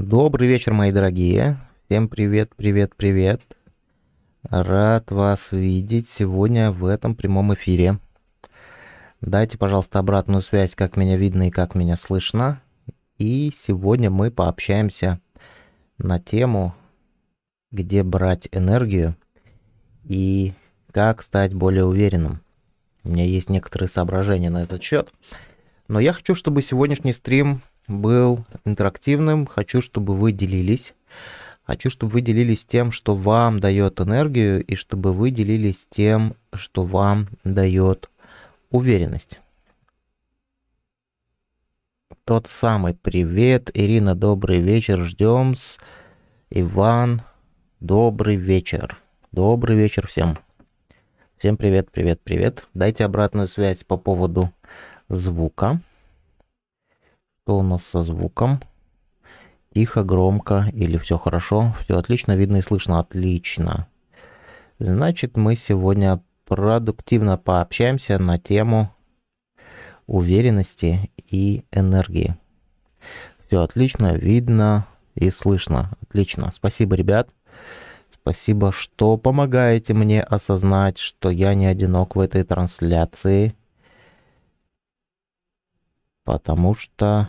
Добрый вечер, мои дорогие. Всем привет, привет, привет. Рад вас видеть сегодня в этом прямом эфире. Дайте, пожалуйста, обратную связь, как меня видно и как меня слышно. И сегодня мы пообщаемся на тему, где брать энергию и как стать более уверенным. У меня есть некоторые соображения на этот счет. Но я хочу, чтобы сегодняшний стрим был интерактивным. Хочу, чтобы вы делились. Хочу, чтобы вы делились тем, что вам дает энергию, и чтобы вы делились тем, что вам дает уверенность. Тот самый привет, Ирина, добрый вечер, ждем. Иван, добрый вечер. Добрый вечер всем. Всем привет, привет, привет. Дайте обратную связь по поводу звука. Что у нас со звуком? Тихо, громко или все хорошо? Все отлично, видно и слышно, отлично. Значит, мы сегодня продуктивно пообщаемся на тему уверенности и энергии. Все отлично, видно и слышно. Отлично. Спасибо, ребят. Спасибо, что помогаете мне осознать, что я не одинок в этой трансляции. Потому что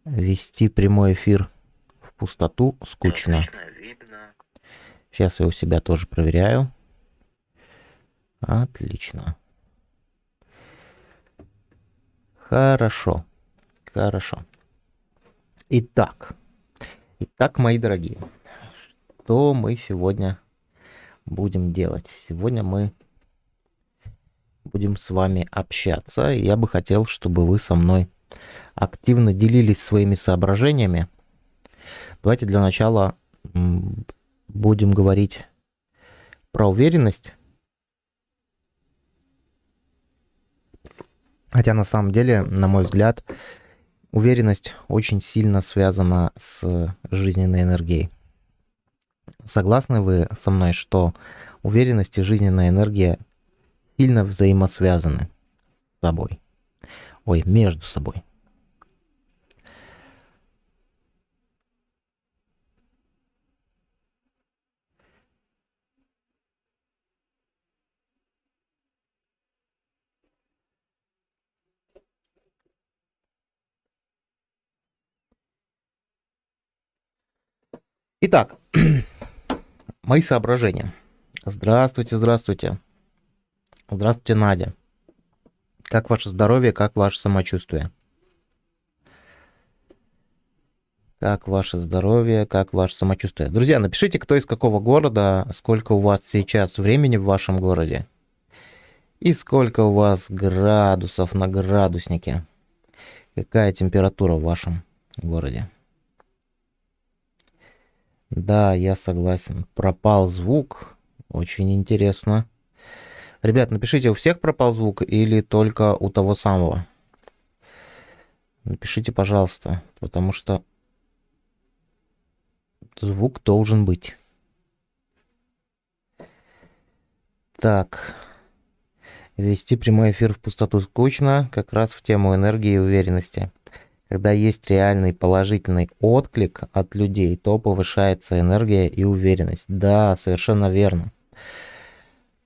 вести прямой эфир в пустоту скучно. Сейчас я у себя тоже проверяю. Отлично. Хорошо. Хорошо. Итак, мои дорогие, что мы сегодня будем делать? Сегодня мы будем с вами общаться. Я бы хотел, чтобы вы со мной активно делились своими соображениями. Давайте для начала будем говорить про уверенность. Хотя на самом деле, на мой взгляд, уверенность очень сильно связана с жизненной энергией. Согласны вы со мной, что уверенность и жизненная энергия сильно взаимосвязаны с собой? Ой, между собой. Итак, мои соображения. Здравствуйте, здравствуйте. Здравствуйте, Надя. Как ваше здоровье, как ваше самочувствие? Как ваше здоровье, как ваше самочувствие? Друзья, напишите, кто из какого города, сколько у вас сейчас времени в вашем городе и сколько у вас градусов на градуснике. Какая температура в вашем городе? Да, я согласен. Пропал звук. Очень интересно. Ребят, напишите, у всех пропал звук или только у того самого? Напишите, пожалуйста, потому что звук должен быть. Так. Вести прямой эфир в пустоту скучно, как раз в тему энергии и уверенности. Когда есть реальный положительный отклик от людей, то повышается энергия и уверенность. Да, совершенно верно.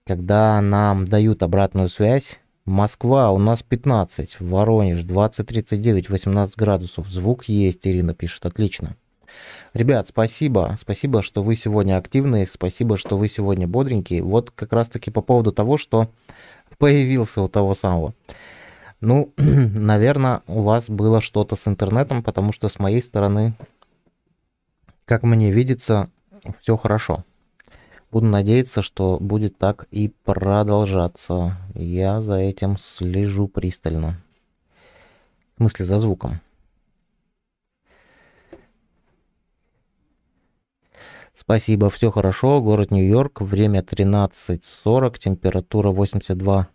Когда нам дают обратную связь, Москва у нас 15, Воронеж 20-39, 18 градусов. Звук есть, Ирина пишет, отлично. Ребят, спасибо, спасибо, что вы сегодня активные, спасибо, что вы сегодня бодренькие. Вот как раз таки по поводу того, что появился у того самого. Ну, наверное, у вас было что-то с интернетом, потому что с моей стороны, как мне видится, все хорошо. Буду надеяться, что будет так и продолжаться. Я за этим слежу пристально. В смысле, за звуком. Спасибо, все хорошо. Город Нью-Йорк, время 13:40, температура 82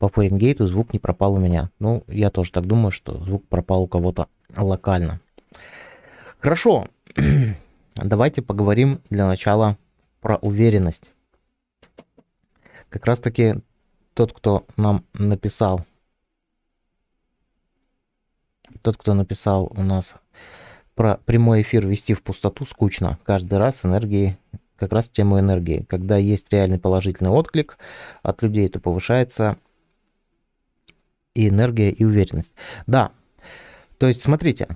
по Фаренгейту, звук не пропал у меня. Ну, я тоже так думаю, что звук пропал у кого-то локально. Хорошо, давайте поговорим для начала про уверенность. Как раз таки тот, кто нам написал Тот, кто написал у нас про прямой эфир вести в пустоту скучно. Каждый раз энергии, как раз в тему энергии. Когда есть реальный положительный отклик от людей, то повышается и энергия, и уверенность. Да, то есть смотрите,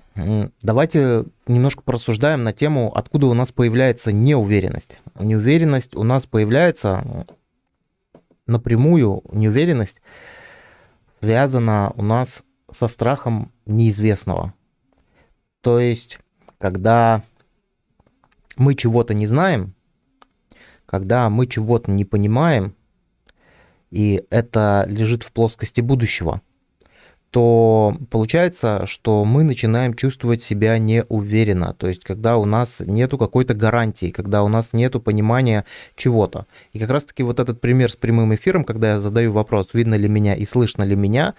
давайте немножко порассуждаем на тему, откуда у нас появляется неуверенность. Неуверенность у нас появляется напрямую, неуверенность связана у нас со страхом неизвестного. То есть, когда мы чего-то не знаем, когда мы чего-то не понимаем, и это лежит в плоскости будущего, то получается, что мы начинаем чувствовать себя неуверенно. То есть, когда у нас нету какой-то гарантии, когда у нас нету понимания чего-то. И как раз-таки вот этот пример с прямым эфиром, когда я задаю вопрос, видно ли меня и слышно ли меня,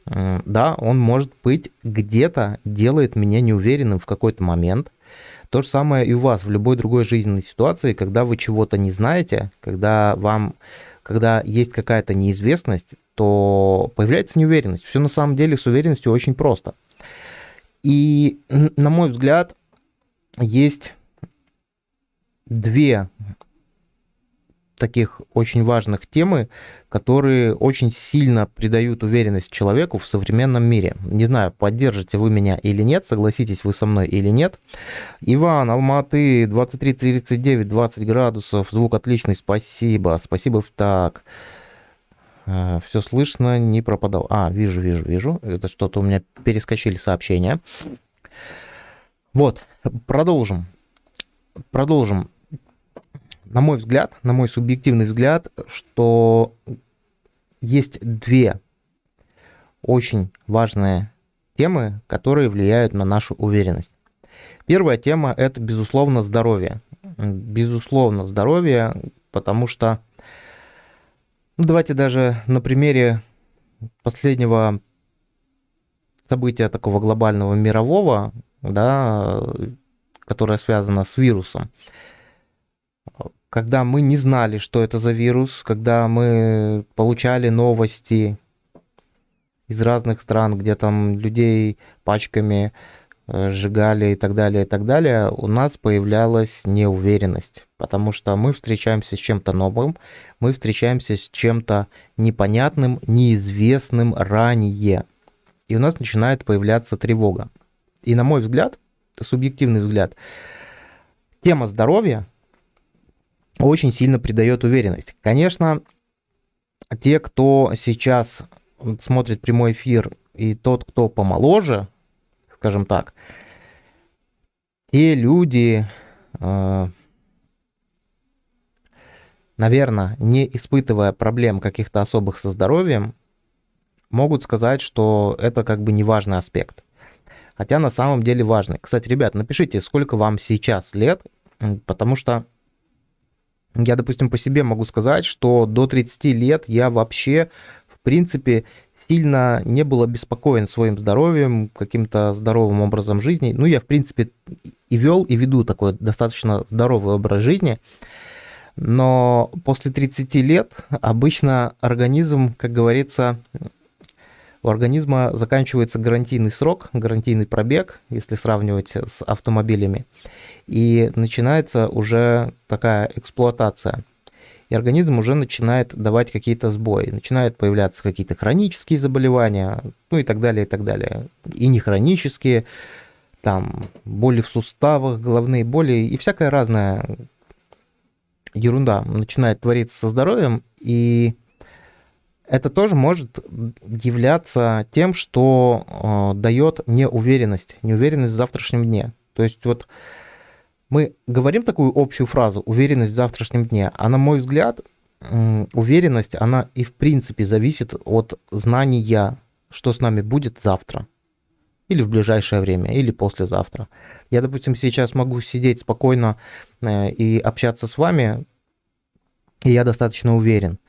да, он, может быть, где-то делает меня неуверенным в какой-то момент. То же самое и у вас в любой другой жизненной ситуации, когда вы чего-то не знаете, когда есть какая-то неизвестность, то появляется неуверенность. Все на самом деле с уверенностью очень просто. И, на мой взгляд, есть две таких очень важных темы, которые очень сильно придают уверенность человеку в современном мире. Не знаю, поддержите вы меня или нет, согласитесь вы со мной или нет. Иван, Алматы, 23:39, 20 градусов, звук отличный, спасибо. Спасибо, так. Все слышно, не пропадал. Вижу. Это что-то у меня перескочили сообщения. Вот, продолжим. На мой взгляд, на мой субъективный взгляд, что есть две очень важные темы, которые влияют на нашу уверенность. Первая тема – это, безусловно, здоровье. Безусловно, здоровье, потому что, давайте даже на примере последнего события такого глобального мирового, да, которое связано с вирусом. Когда мы не знали, что это за вирус, когда мы получали новости из разных стран, где там людей пачками сжигали и так далее, у нас появлялась неуверенность, потому что мы встречаемся с чем-то новым, мы встречаемся с чем-то непонятным, неизвестным ранее, и у нас начинает появляться тревога. И, на мой взгляд, субъективный взгляд, тема здоровья очень сильно придает уверенность. Конечно, те, кто сейчас смотрит прямой эфир, и тот, кто помоложе, скажем так, те люди, наверное, не испытывая проблем каких-то особых со здоровьем, могут сказать, что это как бы не важный аспект. Хотя на самом деле важный. Кстати, ребят, напишите, сколько вам сейчас лет, потому что я, допустим, по себе могу сказать, что до 30 лет я вообще, в принципе, сильно не был обеспокоен своим здоровьем, каким-то здоровым образом жизни. Я, в принципе, и вел, и веду такой достаточно здоровый образ жизни. Но после 30 лет обычно организм, как говорится, у организма заканчивается гарантийный срок, гарантийный пробег, если сравнивать с автомобилями, и начинается уже такая эксплуатация. И организм уже начинает давать какие-то сбои, начинают появляться какие-то хронические заболевания, и так далее, и так далее. И не хронические, там, боли в суставах, головные боли и всякая разная ерунда начинает твориться со здоровьем, и это тоже может являться тем, что дает неуверенность в завтрашнем дне. То есть вот мы говорим такую общую фразу «уверенность в завтрашнем дне», а на мой взгляд, уверенность, она и в принципе зависит от знания, что с нами будет завтра, или в ближайшее время, или послезавтра. Я, допустим, сейчас могу сидеть спокойно и общаться с вами, и я достаточно уверен.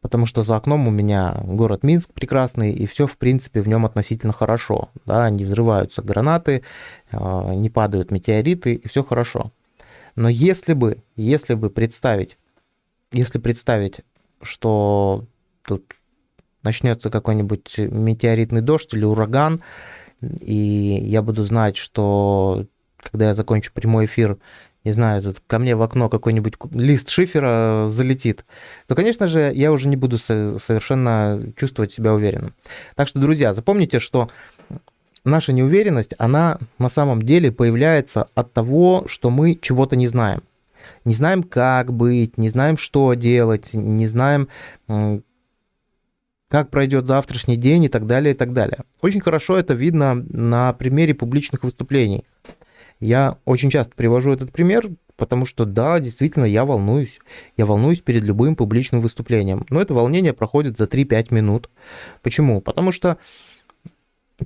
Потому что за окном у меня город Минск прекрасный, и все, в принципе, в нем относительно хорошо. Да, не взрываются гранаты, не падают метеориты, и все хорошо. Но если представить, что тут начнется какой-нибудь метеоритный дождь или ураган, и я буду знать, что когда я закончу прямой эфир, не знаю, тут ко мне в окно какой-нибудь лист шифера залетит, то, конечно же, я уже не буду совершенно чувствовать себя уверенным. Так что, друзья, запомните, что наша неуверенность, она на самом деле появляется от того, что мы чего-то не знаем. Не знаем, как быть, не знаем, что делать, не знаем, как пройдет завтрашний день и так далее, и так далее. Очень хорошо это видно на примере публичных выступлений. Я очень часто привожу этот пример, потому что, да, действительно, я волнуюсь. Я волнуюсь перед любым публичным выступлением. Но это волнение проходит за 3-5 минут. Почему? Потому что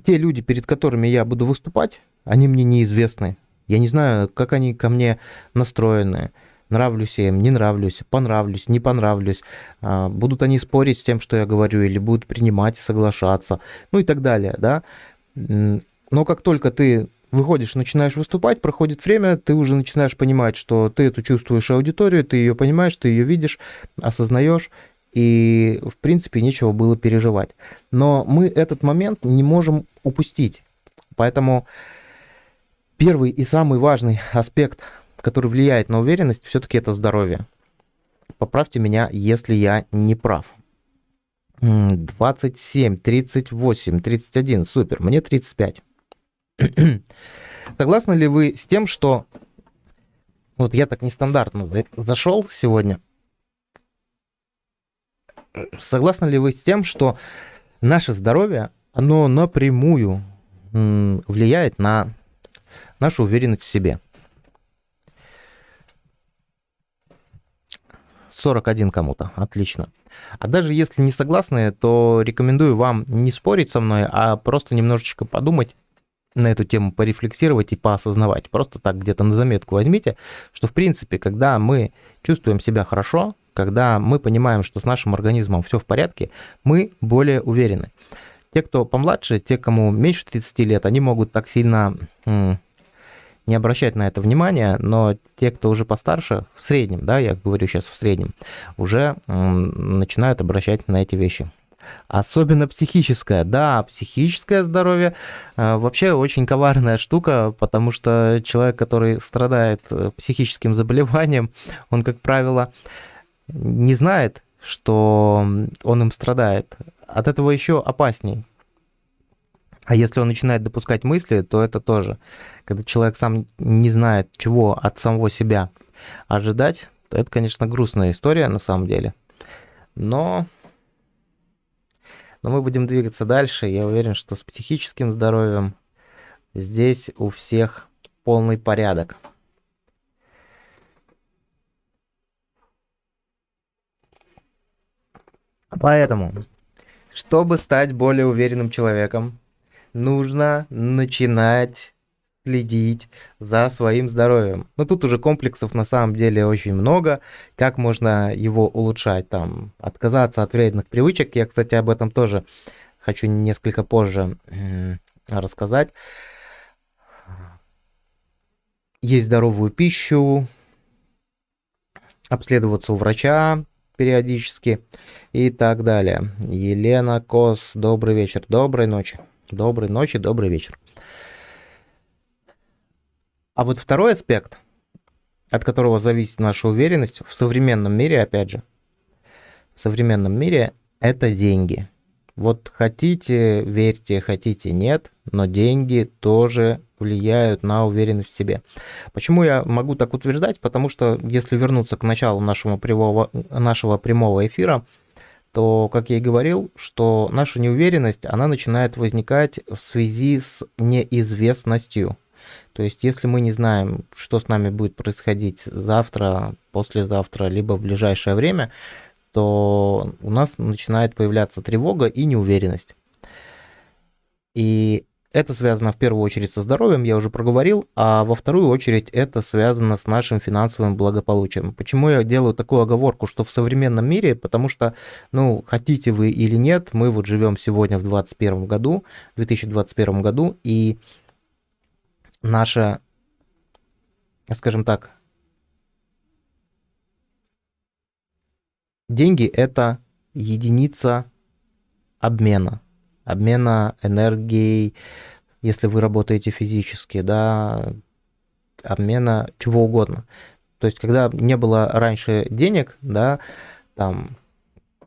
те люди, перед которыми я буду выступать, они мне неизвестны. Я не знаю, как они ко мне настроены. Нравлюсь я им, не нравлюсь, понравлюсь, не понравлюсь. Будут они спорить с тем, что я говорю, или будут принимать и соглашаться, ну и так далее, да. Но как только ты выходишь, начинаешь выступать, проходит время, ты уже начинаешь понимать, что ты эту чувствуешь аудиторию, ты ее понимаешь, ты ее видишь, осознаешь, и, в принципе, нечего было переживать. Но мы этот момент не можем упустить. Поэтому первый и самый важный аспект, который влияет на уверенность, все-таки это здоровье. Поправьте меня, если я не прав. 27, 38, 31, супер, мне 35. Согласны ли вы с тем, что... Вот я так нестандартно зашел сегодня. Согласны ли вы с тем, что наше здоровье, оно напрямую влияет на нашу уверенность в себе? 41 кому-то, отлично. А даже если не согласны, то рекомендую вам не спорить со мной, а просто немножечко подумать на эту тему, порефлексировать и поосознавать. Просто так где-то на заметку возьмите, что в принципе, когда мы чувствуем себя хорошо, когда мы понимаем, что с нашим организмом все в порядке, мы более уверены. Те, кто помладше, те, кому меньше 30 лет, они могут так сильно не обращать на это внимания, но те, кто уже постарше, в среднем, да, я говорю сейчас в среднем, уже начинают обращать на эти вещи. Особенно психическое. Да, психическое здоровье вообще очень коварная штука, потому что человек, который страдает психическим заболеванием, он, как правило, не знает, что он им страдает. От этого еще опасней. А если он начинает допускать мысли, то это тоже. Когда человек сам не знает, чего от самого себя ожидать, то это, конечно, грустная история на самом деле. Но мы будем двигаться дальше. Я уверен, что с психическим здоровьем здесь у всех полный порядок. Поэтому, чтобы стать более уверенным человеком, нужно начинать следить за своим здоровьем. Но тут уже комплексов на самом деле очень много. Как можно его улучшать? Там, отказаться от вредных привычек. Я, кстати, об этом тоже хочу несколько позже рассказать. Есть здоровую пищу, обследоваться у врача периодически и так далее. Елена Кос, добрый вечер, доброй ночи. Доброй ночи, добрый вечер. А вот второй аспект, от которого зависит наша уверенность в современном мире, опять же, в современном мире, это деньги. Вот хотите, верьте, хотите, нет, но деньги тоже влияют на уверенность в себе. Почему я могу так утверждать? Потому что если вернуться к началу нашего прямого эфира, то, как я и говорил, что наша неуверенность, она начинает возникать в связи с неизвестностью. То есть, если мы не знаем, что с нами будет происходить завтра, послезавтра, либо в ближайшее время, то у нас начинает появляться тревога и неуверенность. И это связано в первую очередь со здоровьем, я уже проговорил, а во вторую очередь это связано с нашим финансовым благополучием. Почему я делаю такую оговорку, что в современном мире? Потому что, хотите вы или нет, мы вот живем сегодня в 2021 году, и наша, скажем так, деньги – это единица обмена энергией, если вы работаете физически, да, обмена чего угодно. То есть, когда не было раньше денег, да, там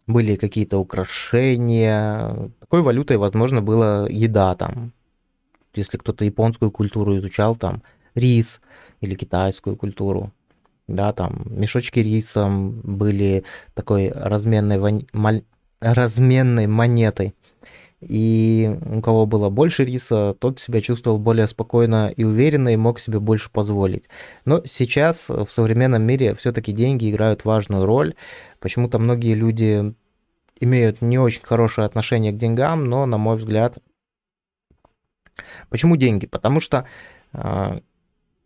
были какие-то украшения, такой валютой, возможно, была еда там. Если кто-то японскую культуру изучал, там рис или китайскую культуру, да, там мешочки рисом были такой разменной монетой. И у кого было больше риса, тот себя чувствовал более спокойно и уверенно и мог себе больше позволить. Но сейчас в современном мире все-таки деньги играют важную роль. Почему-то многие люди имеют не очень хорошее отношение к деньгам, но, на мой взгляд, почему деньги? Потому что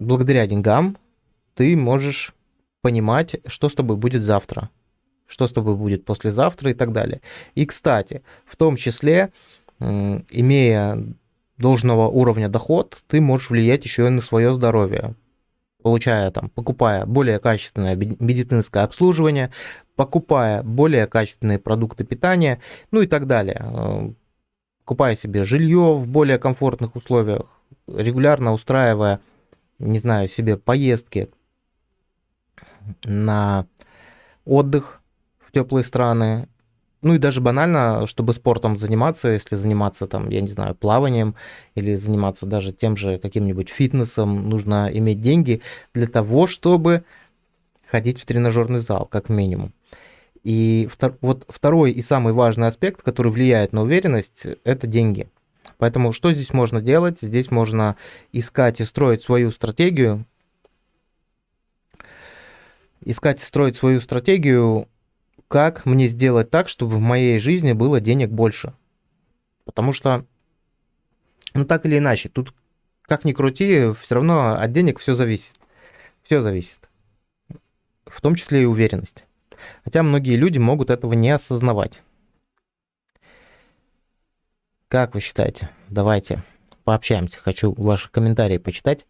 благодаря деньгам ты можешь понимать, что с тобой будет завтра, что с тобой будет послезавтра и так далее. И, кстати, в том числе, имея должного уровня доход, ты можешь влиять еще и на свое здоровье, получая там, покупая более качественное медицинское обслуживание, покупая более качественные продукты питания, ну и так далее. Покупая себе жилье в более комфортных условиях, регулярно устраивая, не знаю, себе поездки на отдых в теплые страны. Ну и даже банально, чтобы спортом заниматься, если заниматься там, я не знаю, плаванием или заниматься даже тем же каким-нибудь фитнесом, нужно иметь деньги для того, чтобы ходить в тренажерный зал, как минимум. И вот второй и самый важный аспект, который влияет на уверенность, это деньги. Поэтому что здесь можно делать? Здесь можно искать и строить свою стратегию. Искать и строить свою стратегию, как мне сделать так, чтобы в моей жизни было денег больше. Потому что, ну так или иначе, тут как ни крути, все равно от денег все зависит. Все зависит. В том числе и уверенность. Хотя многие люди могут этого не осознавать. Как вы считаете? Давайте пообщаемся. Хочу ваши комментарии почитать.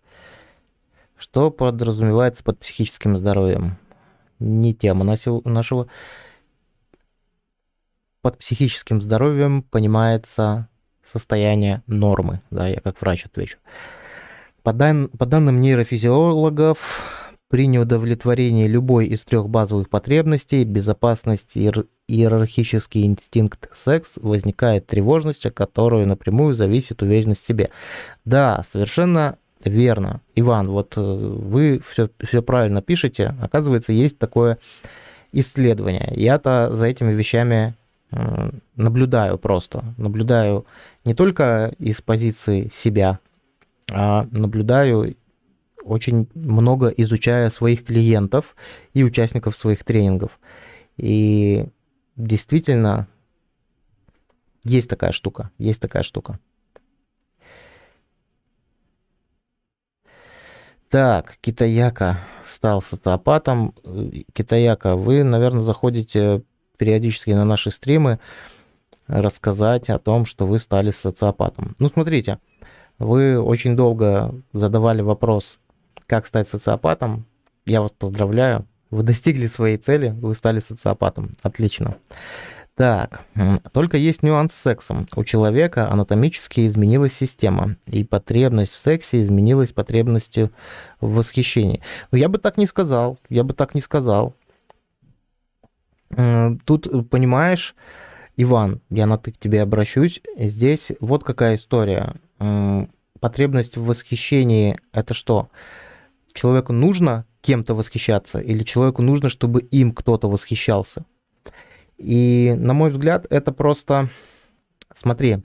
Что подразумевается под психическим здоровьем? Не тема нашего. Под психическим здоровьем понимается состояние нормы. Да, я как врач отвечу. По данным нейрофизиологов, при неудовлетворении любой из трех базовых потребностей, безопасность, иерархический инстинкт, секс, возникает тревожность, от которой напрямую зависит уверенность в себе. Да, совершенно верно. Иван, вот вы все правильно пишете. Оказывается, есть такое исследование. Я-то за этими вещами наблюдаю просто. Наблюдаю не только из позиции себя, а наблюдаю очень много, изучая своих клиентов и участников своих тренингов. И действительно есть такая штука, есть такая штука. Так, Китаяка стал социопатом. Китаяка, вы, наверное, заходите периодически на наши стримы рассказать о том, что вы стали социопатом. Ну, смотрите, вы очень долго задавали вопрос, как стать социопатом. Я вас поздравляю. Вы достигли своей цели, вы стали социопатом. Отлично. Так, только есть нюанс с сексом. У человека анатомически изменилась система, и потребность в сексе изменилась потребностью в восхищении. Но я бы так не сказал, я бы так не сказал. Тут, понимаешь, Иван, я на «ты» к тебе обращусь, здесь вот какая история. Потребность в восхищении – это что? Человеку нужно кем-то восхищаться или человеку нужно, чтобы им кто-то восхищался? И, на мой взгляд, это просто, смотри,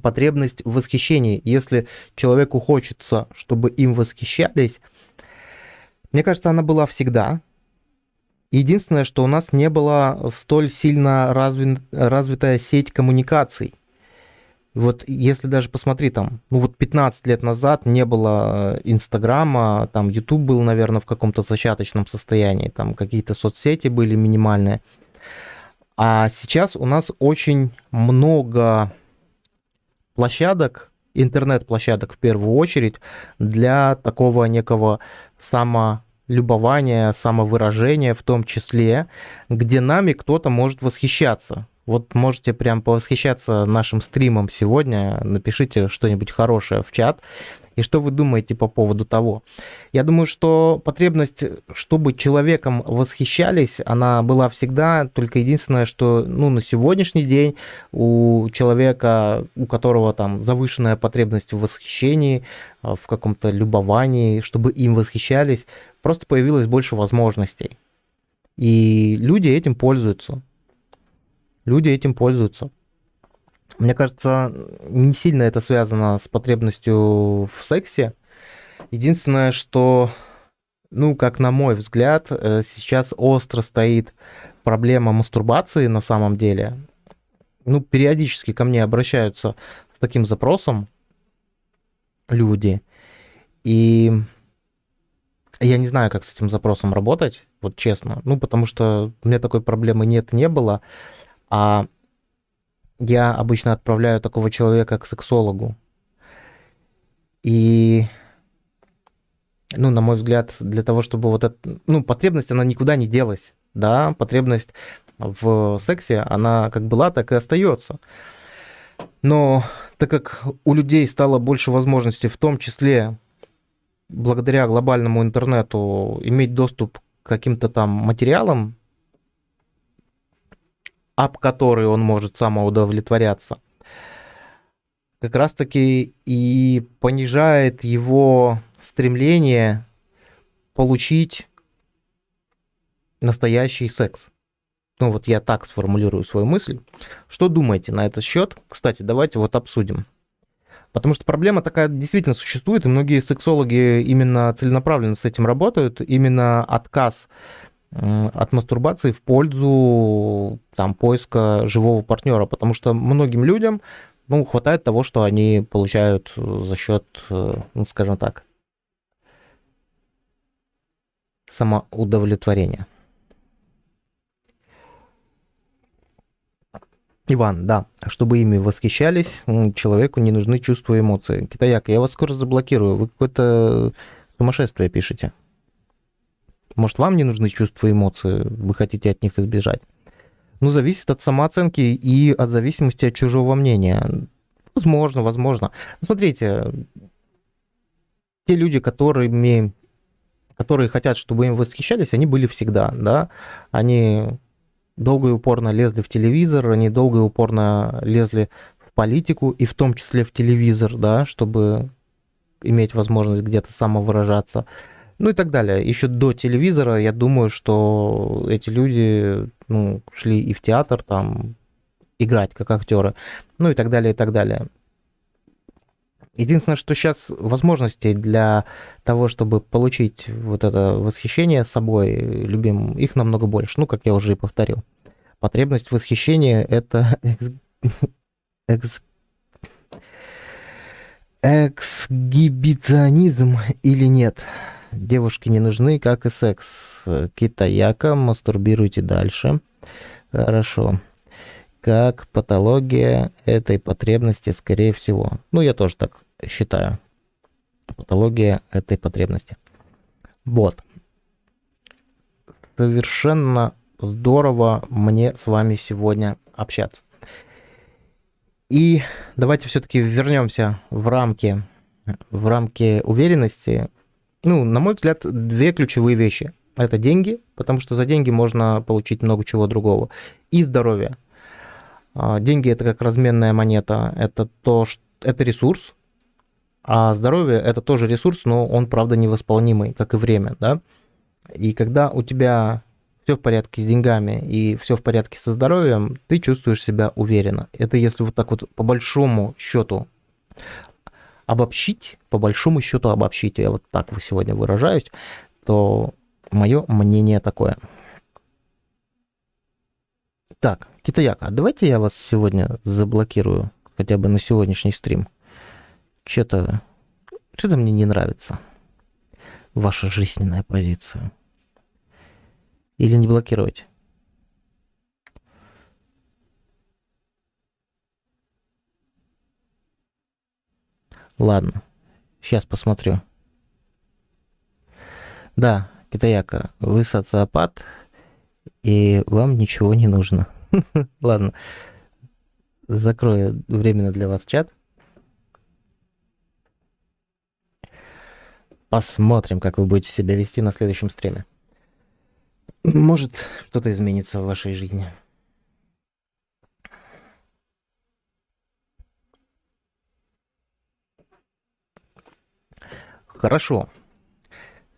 потребность в восхищении. Если человеку хочется, чтобы им восхищались, мне кажется, она была всегда. Единственное, что у нас не была столь сильно развитая сеть коммуникаций. Вот если даже посмотри там, ну вот 15 лет назад не было Инстаграма, там YouTube был, наверное, в каком-то зачаточном состоянии, там какие-то соцсети были минимальные. А сейчас у нас очень много площадок, интернет-площадок в первую очередь, для такого некого самолюбования, самовыражения в том числе, где нами кто-то может восхищаться. Вот можете прям повосхищаться нашим стримом сегодня, напишите что-нибудь хорошее в чат. И что вы думаете по поводу того? Я думаю, что потребность, чтобы человеком восхищались, она была всегда, только единственное, что на сегодняшний день у человека, у которого там завышенная потребность в восхищении, в каком-то любовании, чтобы им восхищались, просто появилось больше возможностей. И люди этим пользуются. Люди этим пользуются. Мне кажется, не сильно это связано с потребностью в сексе. Единственное, что, как на мой взгляд, сейчас остро стоит проблема мастурбации на самом деле. Периодически ко мне обращаются с таким запросом люди. И я не знаю, как с этим запросом работать, вот честно. Потому что у меня такой проблемы нет, не было. А я обычно отправляю такого человека к сексологу. И, на мой взгляд, для того, чтобы вот эта, потребность, она никуда не делась, да, потребность в сексе, она как была, так и остается. Но так как у людей стало больше возможностей, в том числе благодаря глобальному интернету, иметь доступ к каким-то там материалам, об которые он может самоудовлетворяться, как раз-таки и понижает его стремление получить настоящий секс. Вот я так сформулирую свою мысль. Что думаете на этот счет? Кстати, давайте вот обсудим. Потому что проблема такая действительно существует, и многие сексологи именно целенаправленно с этим работают. Именно отказ от мастурбации в пользу поиска живого партнера, потому что многим людям хватает того, что они получают за счет, скажем так, самоудовлетворения. Иван, да, чтобы ими восхищались, человеку не нужны чувства и эмоции. Китаяк, я вас скоро заблокирую, вы какое-то сумасшествие пишете. Может, вам не нужны чувства и эмоции, вы хотите от них избежать? Зависит от самооценки и от зависимости от чужого мнения. Возможно. Смотрите, те люди, которые хотят, чтобы им восхищались, они были всегда, да? Они долго и упорно лезли в телевизор, они долго и упорно лезли в политику, и в том числе в телевизор, да, чтобы иметь возможность где-то самовыражаться. И так далее. Еще до телевизора, я думаю, что эти люди, шли и в театр, играть как актеры, и так далее, и так далее. Единственное, что сейчас возможностей для того, чтобы получить вот это восхищение собой любимым, их намного больше. Как я уже и повторил. Потребность восхищения — это эксгибиционизм или нет? Девушки не нужны, как и секс. Китаяка, мастурбируйте дальше. Хорошо. Как патология этой потребности, скорее всего. Я тоже так считаю. Патология этой потребности. Вот. Совершенно здорово мне с вами сегодня общаться. И давайте все-таки вернемся в рамки уверенности. На мой взгляд, две ключевые вещи. Это деньги, потому что за деньги можно получить много чего другого. И здоровье. Деньги — это как разменная монета. Это ресурс. А здоровье — это тоже ресурс, но он, правда, невосполнимый, как и время, да? И когда у тебя все в порядке с деньгами и все в порядке со здоровьем, ты чувствуешь себя уверенно. Это если вот так вот по большому счету обобщить, я вот так сегодня выражаюсь, то мое мнение такое. Так, Китаяка, давайте я вас сегодня заблокирую, хотя бы на сегодняшний стрим. Что-то мне не нравится. Ваша жизненная позиция. Или не блокировать? Ладно, сейчас посмотрю. Да, Китаяка, вы социопат, и вам ничего не нужно. Ладно, закрою временно для вас чат. Посмотрим, как вы будете себя вести на следующем стриме. Может, что-то изменится в вашей жизни. Хорошо.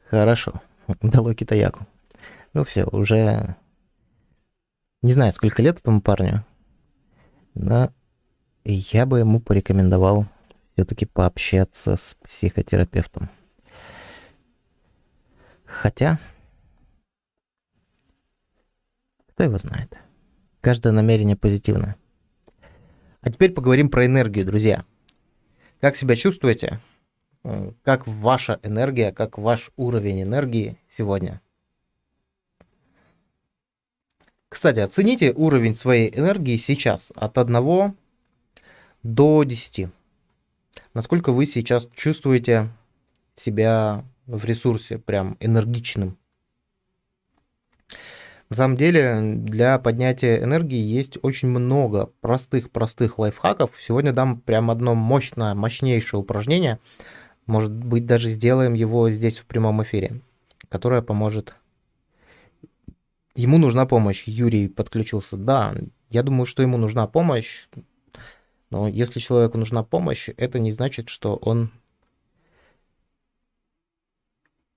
Хорошо. Дало китаяку. Ну все, уже не знаю, сколько лет этому парню, но я бы ему порекомендовал все-таки пообщаться с психотерапевтом. Хотя, кто его знает. Каждое намерение позитивное. А теперь поговорим про энергию, друзья. Как себя чувствуете? Как ваша энергия, как ваш уровень энергии сегодня? Кстати, оцените уровень своей энергии сейчас от 1 до 10. Насколько вы сейчас чувствуете себя в ресурсе, прям энергичным? На самом деле, для поднятия энергии есть очень много простых лайфхаков. Сегодня дам прям одно мощнейшее упражнение. Может быть, даже сделаем его здесь в прямом эфире, которое поможет. Ему нужна помощь. Юрий подключился. Да, я думаю, что ему нужна помощь. Но если человеку нужна помощь, это не значит, что он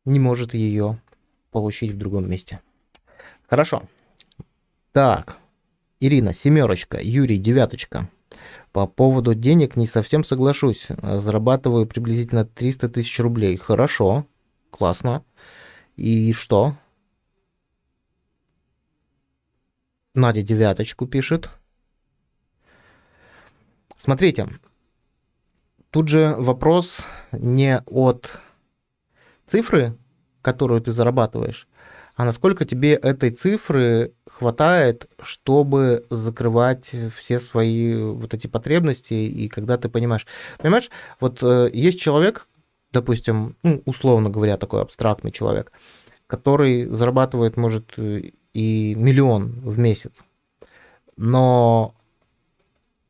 не может ее получить в другом месте. Хорошо. Так, Ирина, 7, Юрий, 9. По поводу денег не совсем соглашусь. Зарабатываю приблизительно 300 тысяч рублей. Хорошо, классно. И что? Надя 9 пишет. Смотрите, тут же вопрос не от цифры, которую ты зарабатываешь, а насколько тебе этой цифры хватает, чтобы закрывать все свои вот эти потребности, и когда ты понимаешь, вот есть человек, допустим, ну, условно говоря, такой абстрактный человек, который зарабатывает, может, и 1 000 000 в месяц, но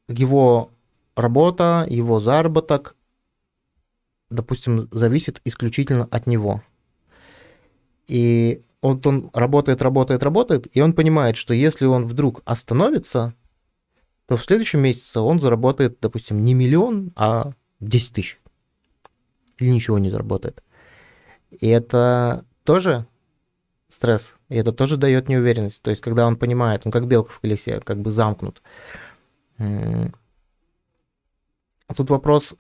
его работа, его заработок, допустим, зависит исключительно от него. И он работает, и он понимает, что если он вдруг остановится, то в следующем месяце он заработает, допустим, не 1 000 000, а 10 000. Или ничего не заработает. И это тоже стресс, и это тоже дает неуверенность. То есть, когда он понимает, он как белка в колесе, как бы замкнут. Тут вопрос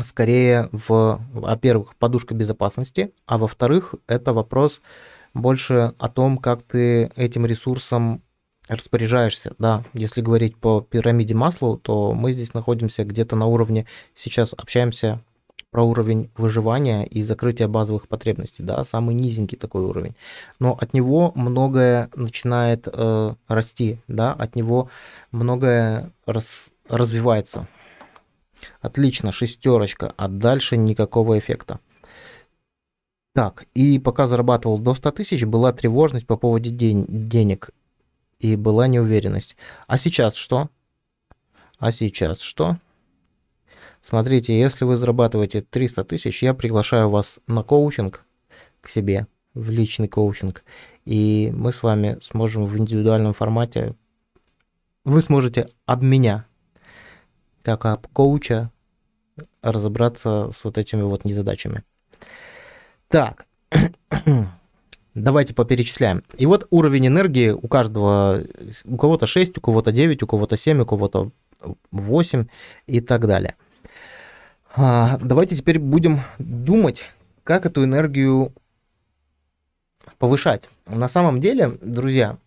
скорее во-первых, подушка безопасности, а во-вторых, это вопрос больше о том, как ты этим ресурсом распоряжаешься. Да, если говорить по пирамиде Маслоу, то мы здесь находимся где-то на уровне, сейчас общаемся про уровень выживания и закрытия базовых потребностей, да, самый низенький такой уровень. Но от него многое начинает расти, да, от него многое развивается. Отлично, 6, а дальше никакого эффекта. Так, и пока зарабатывал до 100 000, была тревожность по поводу денег и была неуверенность. А сейчас что? Смотрите, если вы зарабатываете 300 000, я приглашаю вас на коучинг к себе, в личный коучинг, и мы с вами сможем в индивидуальном формате, вы сможете об меня, как об коуча, разобраться с вот этими вот незадачами. Так, давайте поперечисляем. И вот уровень энергии у каждого, у кого-то 6, у кого-то 9, у кого-то 7, у кого-то 8 и так далее. Давайте теперь будем думать, как эту энергию повышать. На самом деле, друзья,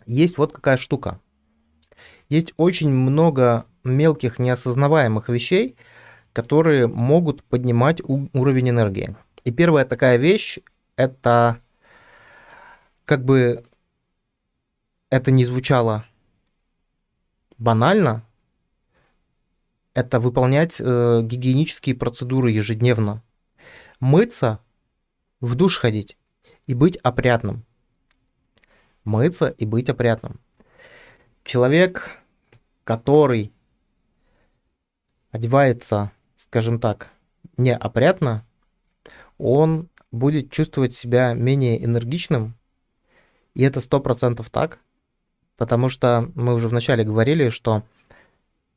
есть вот какая штука. Есть очень много мелких неосознаваемых вещей, которые могут поднимать уровень энергии. И первая такая вещь, это, как бы это ни звучало банально, это выполнять гигиенические процедуры ежедневно. Мыться, в душ ходить и быть опрятным. Мыться и быть опрятным. Человек, который одевается, скажем так, неопрятно, он будет чувствовать себя менее энергичным, и это 100% так, потому что мы уже вначале говорили, что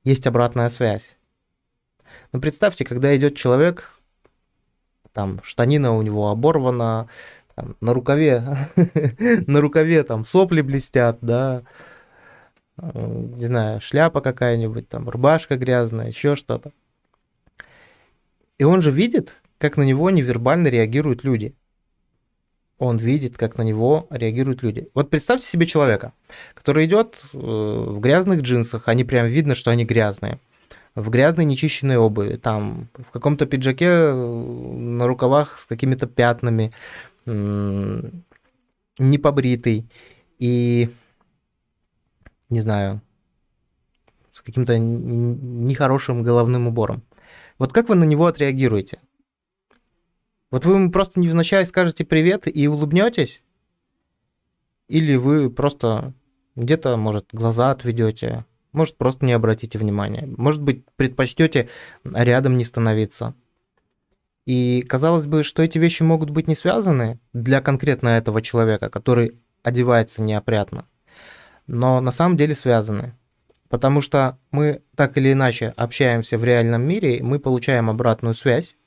есть обратная связь. Ну, представьте, когда идет человек, там штанина у него оборвана, там, на рукаве, на рукаве там сопли блестят, да, не знаю, шляпа какая-нибудь, там рубашка грязная, еще что-то. И он же видит, как на него невербально реагируют люди. Он видит, как на него реагируют люди. Вот представьте себе человека, который идет в грязных джинсах, они прям видно, что они грязные, в грязной нечищенной обуви, там в каком-то пиджаке на рукавах с какими-то пятнами, непобритый и, не знаю, с каким-то нехорошим головным убором. Вот как вы на него отреагируете? Вот вы ему просто невзначай скажете привет и улыбнетесь? Или вы просто где-то, может, глаза отведете, может, просто не обратите внимания, может быть, предпочтете рядом не становиться. И казалось бы, что эти вещи могут быть не связаны для конкретно этого человека, который одевается неопрятно, но на самом деле связаны. Потому что мы так или иначе общаемся в реальном мире, мы получаем обратную связь.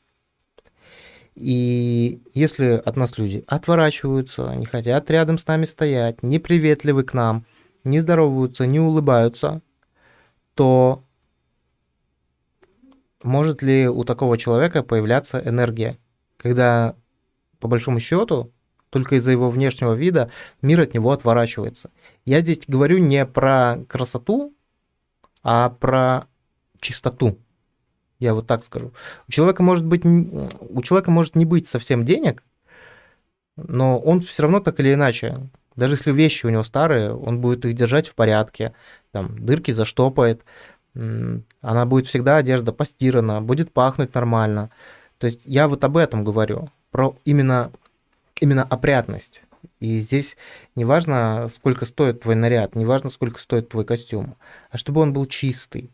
И если от нас люди отворачиваются, не хотят рядом с нами стоять, неприветливы к нам, не здороваются, не улыбаются, то может ли у такого человека появляться энергия, когда, по большому счету, только из-за его внешнего вида мир от него отворачивается. Я здесь говорю не про красоту, а про чистоту. Я вот так скажу. У человека может не быть совсем денег, но он все равно так или иначе, даже если вещи у него старые, он будет их держать в порядке, там, дырки заштопает, она будет всегда одежда постирана, будет пахнуть нормально. То есть я вот об этом говорю, про именно опрятность. И здесь не важно, сколько стоит твой наряд, не важно, сколько стоит твой костюм, а чтобы он был чистый.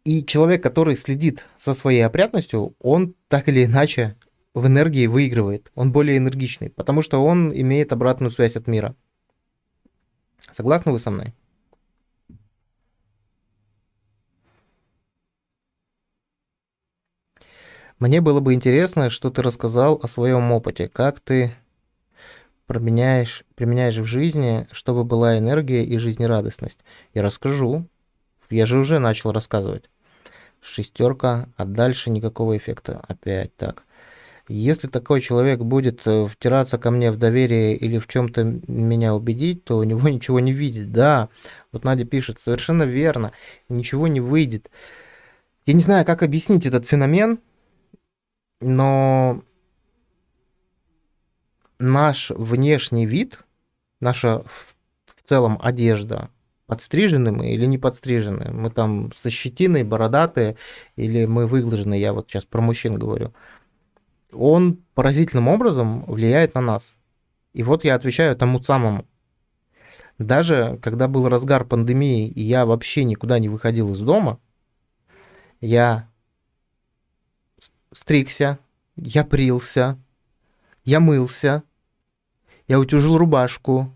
И человек, который следит за своей опрятностью, он так или иначе в энергии выигрывает. Он более энергичный, потому что он имеет обратную связь от мира. Согласны вы со мной? Мне было бы интересно, что ты рассказал о своем опыте, как ты применяешь в жизни, чтобы была энергия и жизнерадостность. Я расскажу. Я же уже начал рассказывать. Шестерка, а дальше никакого эффекта. Опять так. Если такой человек будет втираться ко мне в доверие или в чем-то меня убедить, то у него ничего не видит. Да, вот Надя пишет, совершенно верно, ничего не выйдет. Я не знаю, как объяснить этот феномен, но наш внешний вид, наша в целом одежда, подстрижены мы или не подстрижены, мы там со щетиной, бородатые, или мы выглажены, я вот сейчас про мужчин говорю, он поразительным образом влияет на нас. И вот я отвечаю тому самому. Даже когда был разгар пандемии, и я вообще никуда не выходил из дома, я стригся, я брился, я мылся, я утюжил рубашку,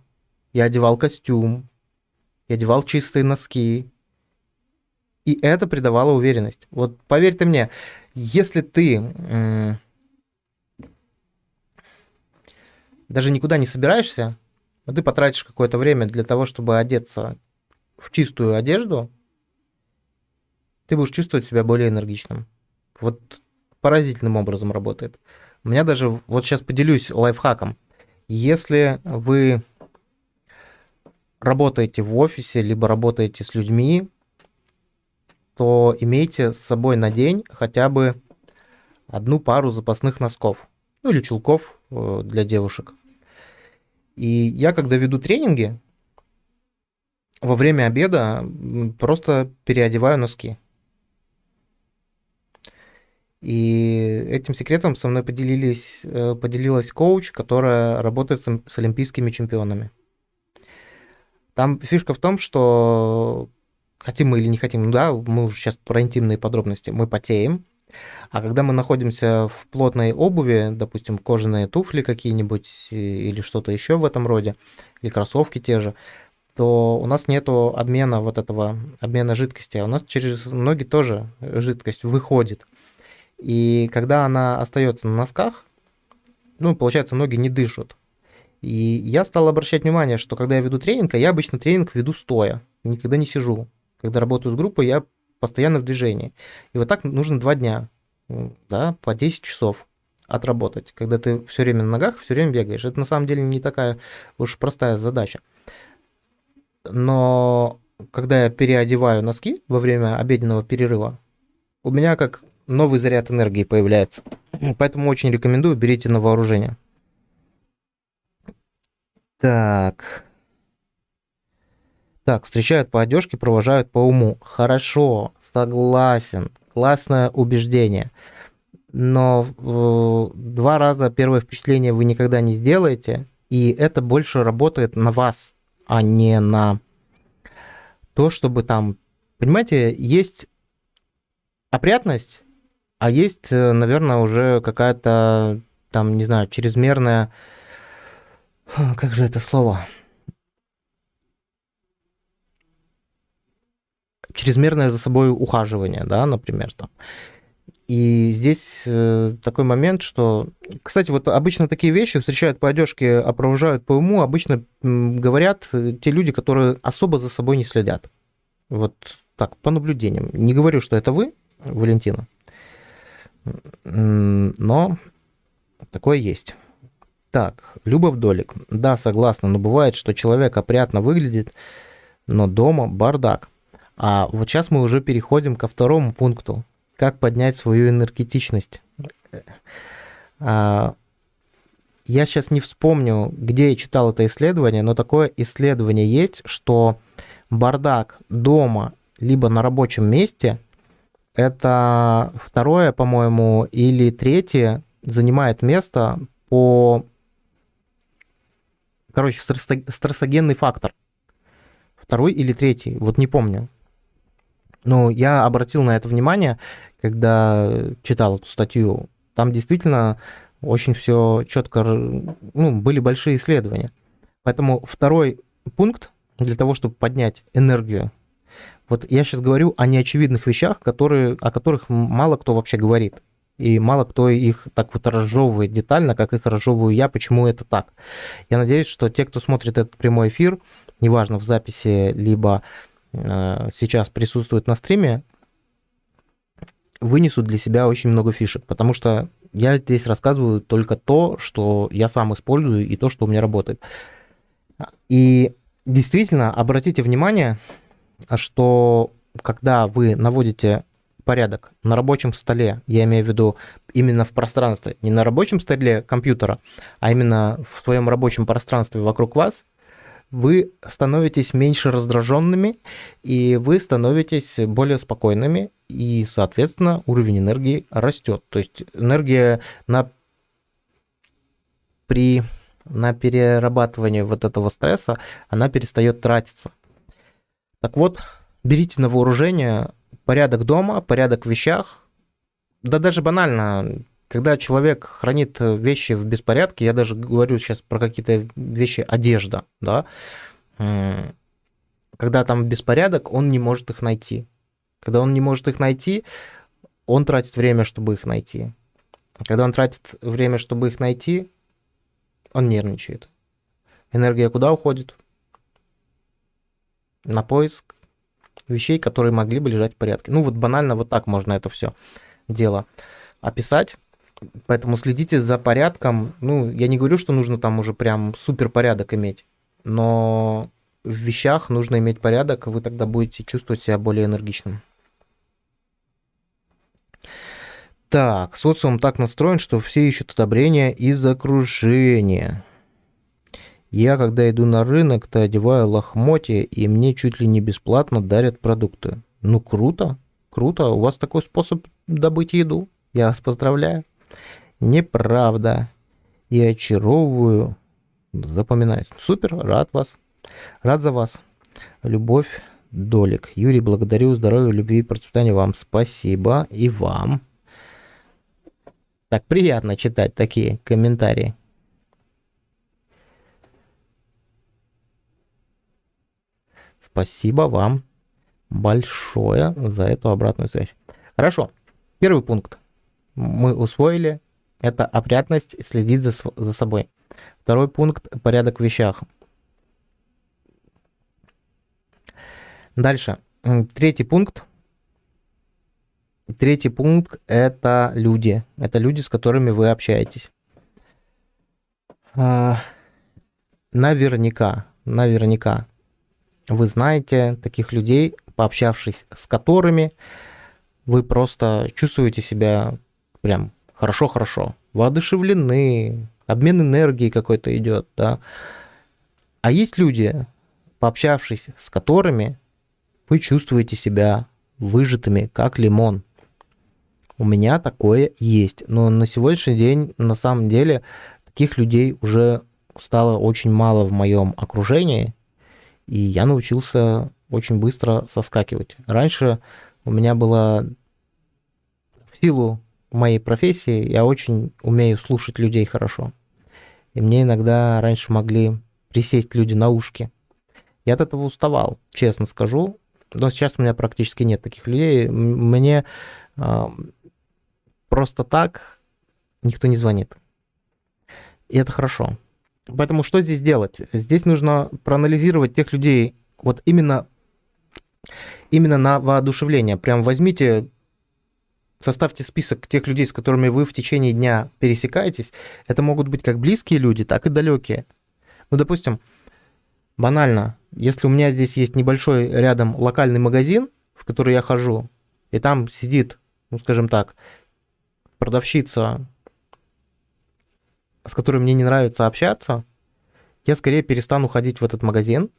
я одевал костюм, я одевал чистые носки. И это придавало уверенность. Вот поверь ты мне, если ты даже никуда не собираешься, но ты потратишь какое-то время для того, чтобы одеться в чистую одежду, ты будешь чувствовать себя более энергичным. Вот поразительным образом работает. У меня даже, вот сейчас поделюсь лайфхаком. Если вы работаете в офисе, либо работаете с людьми, то имейте с собой на день хотя бы одну пару запасных носков. Ну или чулков для девушек. И я, когда веду тренинги, во время обеда просто переодеваю носки. И этим секретом со мной поделилась коуч, которая работает с олимпийскими чемпионами. Там фишка в том, что хотим мы или не хотим, ну да, мы уже сейчас про интимные подробности, мы потеем, а когда мы находимся в плотной обуви, допустим, кожаные туфли какие-нибудь или что-то еще в этом роде, или кроссовки те же, то у нас нету обмена вот этого, обмена жидкости, а у нас через ноги тоже жидкость выходит. И когда она остается на носках, ну, получается, ноги не дышат. И я стал обращать внимание, что когда я веду тренинг, а я обычно тренинг веду стоя, никогда не сижу. Когда работаю с группой, я постоянно в движении. И вот так нужно 2 дня, да, по 10 часов отработать, когда ты все время на ногах, все время бегаешь. Это на самом деле не такая уж простая задача. Но когда я переодеваю носки во время обеденного перерыва, у меня как новый заряд энергии появляется. Поэтому очень рекомендую, берите на вооружение. Так. Так, встречают по одежке, провожают по уму. Хорошо, согласен. Классное убеждение. Но 2 раза первое впечатление вы никогда не сделаете, и это больше работает на вас, а не на то, чтобы там... Понимаете, есть опрятность, а есть, наверное, уже какая-то там, не знаю, чрезмерная... Как же это слово? Чрезмерное за собой ухаживание, да, например, там. И здесь такой момент, что, кстати, вот обычно такие вещи встречают по одежке, а провожают по уму, обычно говорят те люди, которые особо за собой не следят. Вот так, по наблюдениям. Не говорю, что это вы, Валентина, но такое есть. Так, Люба Вдолик. Да, согласна, но бывает, что человек опрятно выглядит, но дома бардак. А вот сейчас мы уже переходим ко второму пункту. Как поднять свою энергетичность. Я сейчас не вспомню, где я читал это исследование, но такое исследование есть, что бардак дома либо на рабочем месте, это второе, по-моему, или третье занимает место по... Короче, стрессогенный фактор. Второй или третий, вот не помню. Но я обратил на это внимание, когда читал эту статью. Там действительно очень все четко, ну, были большие исследования. Поэтому второй пункт для того, чтобы поднять энергию. Вот я сейчас говорю о неочевидных вещах, о которых мало кто вообще говорит. И мало кто их так вот разжевывает детально, как их разжевываю я, почему это так. Я надеюсь, что те, кто смотрит этот прямой эфир, неважно в записи, либо сейчас присутствуют на стриме, вынесут для себя очень много фишек, потому что я здесь рассказываю только то, что я сам использую и то, что у меня работает. И действительно, обратите внимание, что когда вы наводите порядок на рабочем столе, я имею в виду именно в пространстве, не на рабочем столе компьютера, а именно в своем рабочем пространстве вокруг вас, вы становитесь меньше раздраженными, и вы становитесь более спокойными, и, соответственно, уровень энергии растет. То есть энергия на перерабатывание вот этого стресса, она перестает тратиться. Так вот, берите на вооружение порядок дома, порядок в вещах. Да даже банально, когда человек хранит вещи в беспорядке, я даже говорю сейчас про какие-то вещи, одежда, да, когда там беспорядок, он не может их найти. Когда он не может их найти, он тратит время, чтобы их найти. Когда он тратит время, чтобы их найти, он нервничает. Энергия куда уходит? На поиск вещей, которые могли бы лежать в порядке. Ну вот банально вот так можно это все дело описать. Поэтому следите за порядком. Ну, я не говорю, что нужно там уже прям супер порядок иметь, но в вещах нужно иметь порядок, вы тогда будете чувствовать себя более энергичным. Так, социум так настроен, что все ищут одобрения из окружения. Я, когда иду на рынок, то одеваю лохмотья, и мне чуть ли не бесплатно дарят продукты. Ну, круто, круто. У вас такой способ добыть еду. Я вас поздравляю. Неправда. И очаровываю. Запоминаю. Супер, рад вас. Рад за вас. Любовь, Долик. Юрий, благодарю. Здоровья, любви и процветания вам. Спасибо. И вам. Так приятно читать такие комментарии. Спасибо вам большое за эту обратную связь. Хорошо. Первый пункт мы усвоили. Это опрятность, следить за собой. Второй пункт — порядок в вещах. Дальше. Третий пункт. Третий пункт — это люди. Это люди, с которыми вы общаетесь. Наверняка вы знаете таких людей, пообщавшись с которыми вы просто чувствуете себя прям хорошо-хорошо, воодушевлены, обмен энергией какой-то идет, да. А есть люди, пообщавшись с которыми вы чувствуете себя выжатыми, как лимон. У меня такое есть, но на сегодняшний день на самом деле таких людей уже стало очень мало в моем окружении, и я научился очень быстро соскакивать. Раньше у меня было, в силу моей профессии, я очень умею слушать людей хорошо. И мне иногда раньше могли присесть люди на ушки. Я от этого уставал, честно скажу. Но сейчас у меня практически нет таких людей. Мне просто так никто не звонит. И это хорошо. Поэтому что здесь делать? Здесь нужно проанализировать тех людей, вот именно на воодушевление. Прям возьмите, составьте список тех людей, с которыми вы в течение дня пересекаетесь. Это могут быть как близкие люди, так и далекие. Ну, допустим, банально, если у меня здесь есть небольшой рядом локальный магазин, в который я хожу, и там сидит, ну, скажем так, продавщица, с которой мне не нравится общаться, я скорее перестану ходить в этот магазин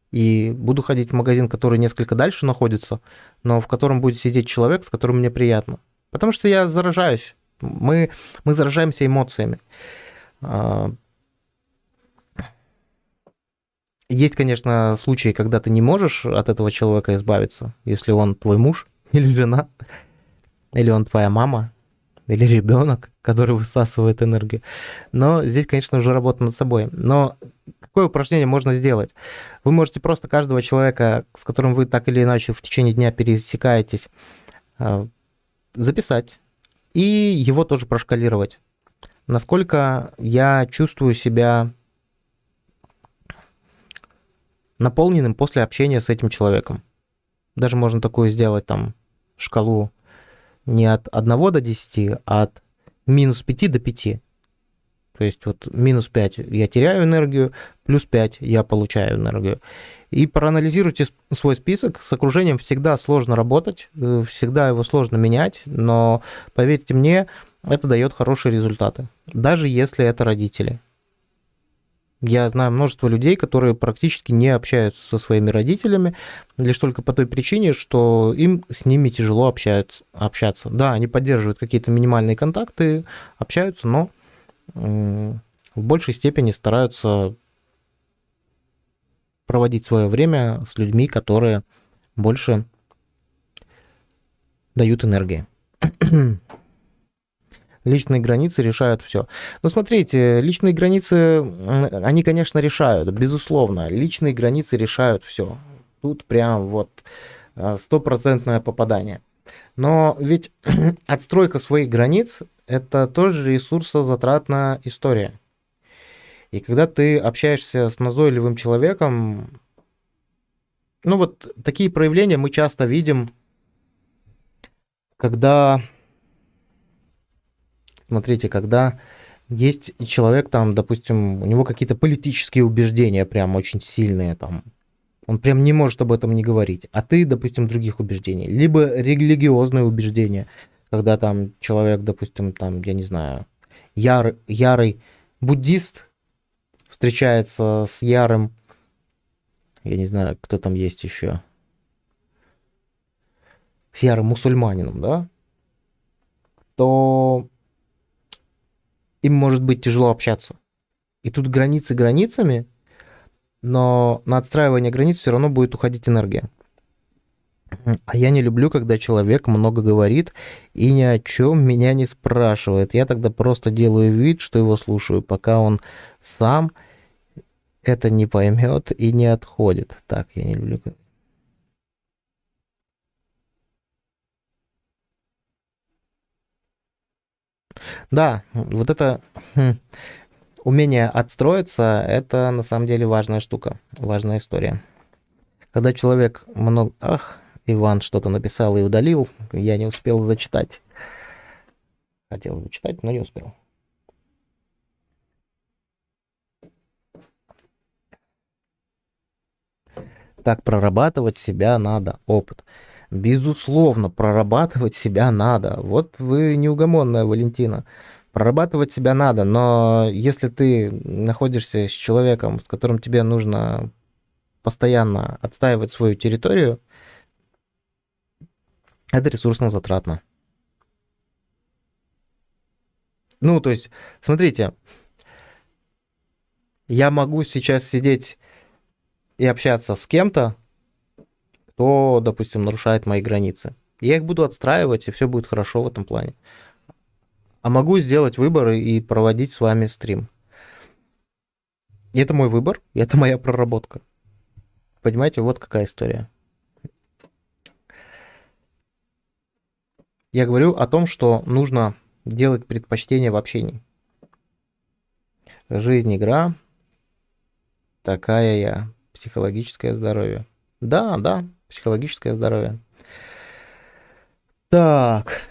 и буду ходить в магазин, который несколько дальше находится, но в котором будет сидеть человек, с которым мне приятно. Потому что я заражаюсь. Мы заражаемся эмоциями. Есть, конечно, случаи, когда ты не можешь от этого человека избавиться, если он твой муж или жена, или он твоя мама, или ребенок, который высасывает энергию. Но здесь, конечно, уже работа над собой. Но какое упражнение можно сделать? Вы можете просто каждого человека, с которым вы так или иначе в течение дня пересекаетесь, записать и его тоже прошкалировать. Насколько я чувствую себя наполненным после общения с этим человеком. Даже можно такую сделать там шкалу не от 1 до 10, а от минус 5 до 5. То есть вот минус 5 я теряю энергию, плюс 5 я получаю энергию. И проанализируйте свой список. С окружением всегда сложно работать, всегда его сложно менять, но поверьте мне, это дает хорошие результаты. Даже если это родители. Я знаю множество людей, которые практически не общаются со своими родителями, лишь только по той причине, что им с ними тяжело общаться. Да, они поддерживают какие-то минимальные контакты, общаются, но в большей степени стараются проводить свое время с людьми, которые больше дают энергии. Личные границы решают все. Но смотрите, личные границы, они, конечно, решают, безусловно. Личные границы решают все. Тут прям вот 100% попадание. Но ведь отстройка своих границ — это тоже ресурсозатратная история. И когда ты общаешься с назойливым человеком, ну вот такие проявления мы часто видим, когда... Смотрите, когда есть человек, там, допустим, у него какие-то политические убеждения прям очень сильные, там, он прям не может об этом не говорить, а ты, допустим, других убеждений, либо религиозные убеждения, когда там человек, допустим, там, я не знаю, ярый буддист встречается с ярым, я не знаю, кто там есть еще, с ярым мусульманином, да? то им может быть тяжело общаться. И тут границы границами, но на отстраивание границ все равно будет уходить энергия. А я не люблю, когда человек много говорит и ни о чем меня не спрашивает. Я тогда просто делаю вид, что его слушаю, пока он сам это не поймет и не отходит. Так, я не люблю. Да, вот это умение отстроиться, это на самом деле важная штука, важная история. Когда человек много... Ах, Иван что-то написал и удалил, я не успел зачитать. Хотел зачитать, но не успел. Так, прорабатывать себя надо, опыт. Безусловно, прорабатывать себя надо. Вот вы неугомонная, Валентина. Прорабатывать себя надо, но если ты находишься с человеком, с которым тебе нужно постоянно отстаивать свою территорию, это ресурсно затратно. Ну, то есть, смотрите, я могу сейчас сидеть и общаться с кем-то, кто, допустим, нарушает мои границы. Я их буду отстраивать, и все будет хорошо в этом плане. А могу сделать выбор и проводить с вами стрим. И это мой выбор, и это моя проработка. Понимаете, вот какая история. Я говорю о том, что нужно делать предпочтение в общении. Жизнь, игра, такая я. Психологическое здоровье. Да, да, психологическое здоровье. Так.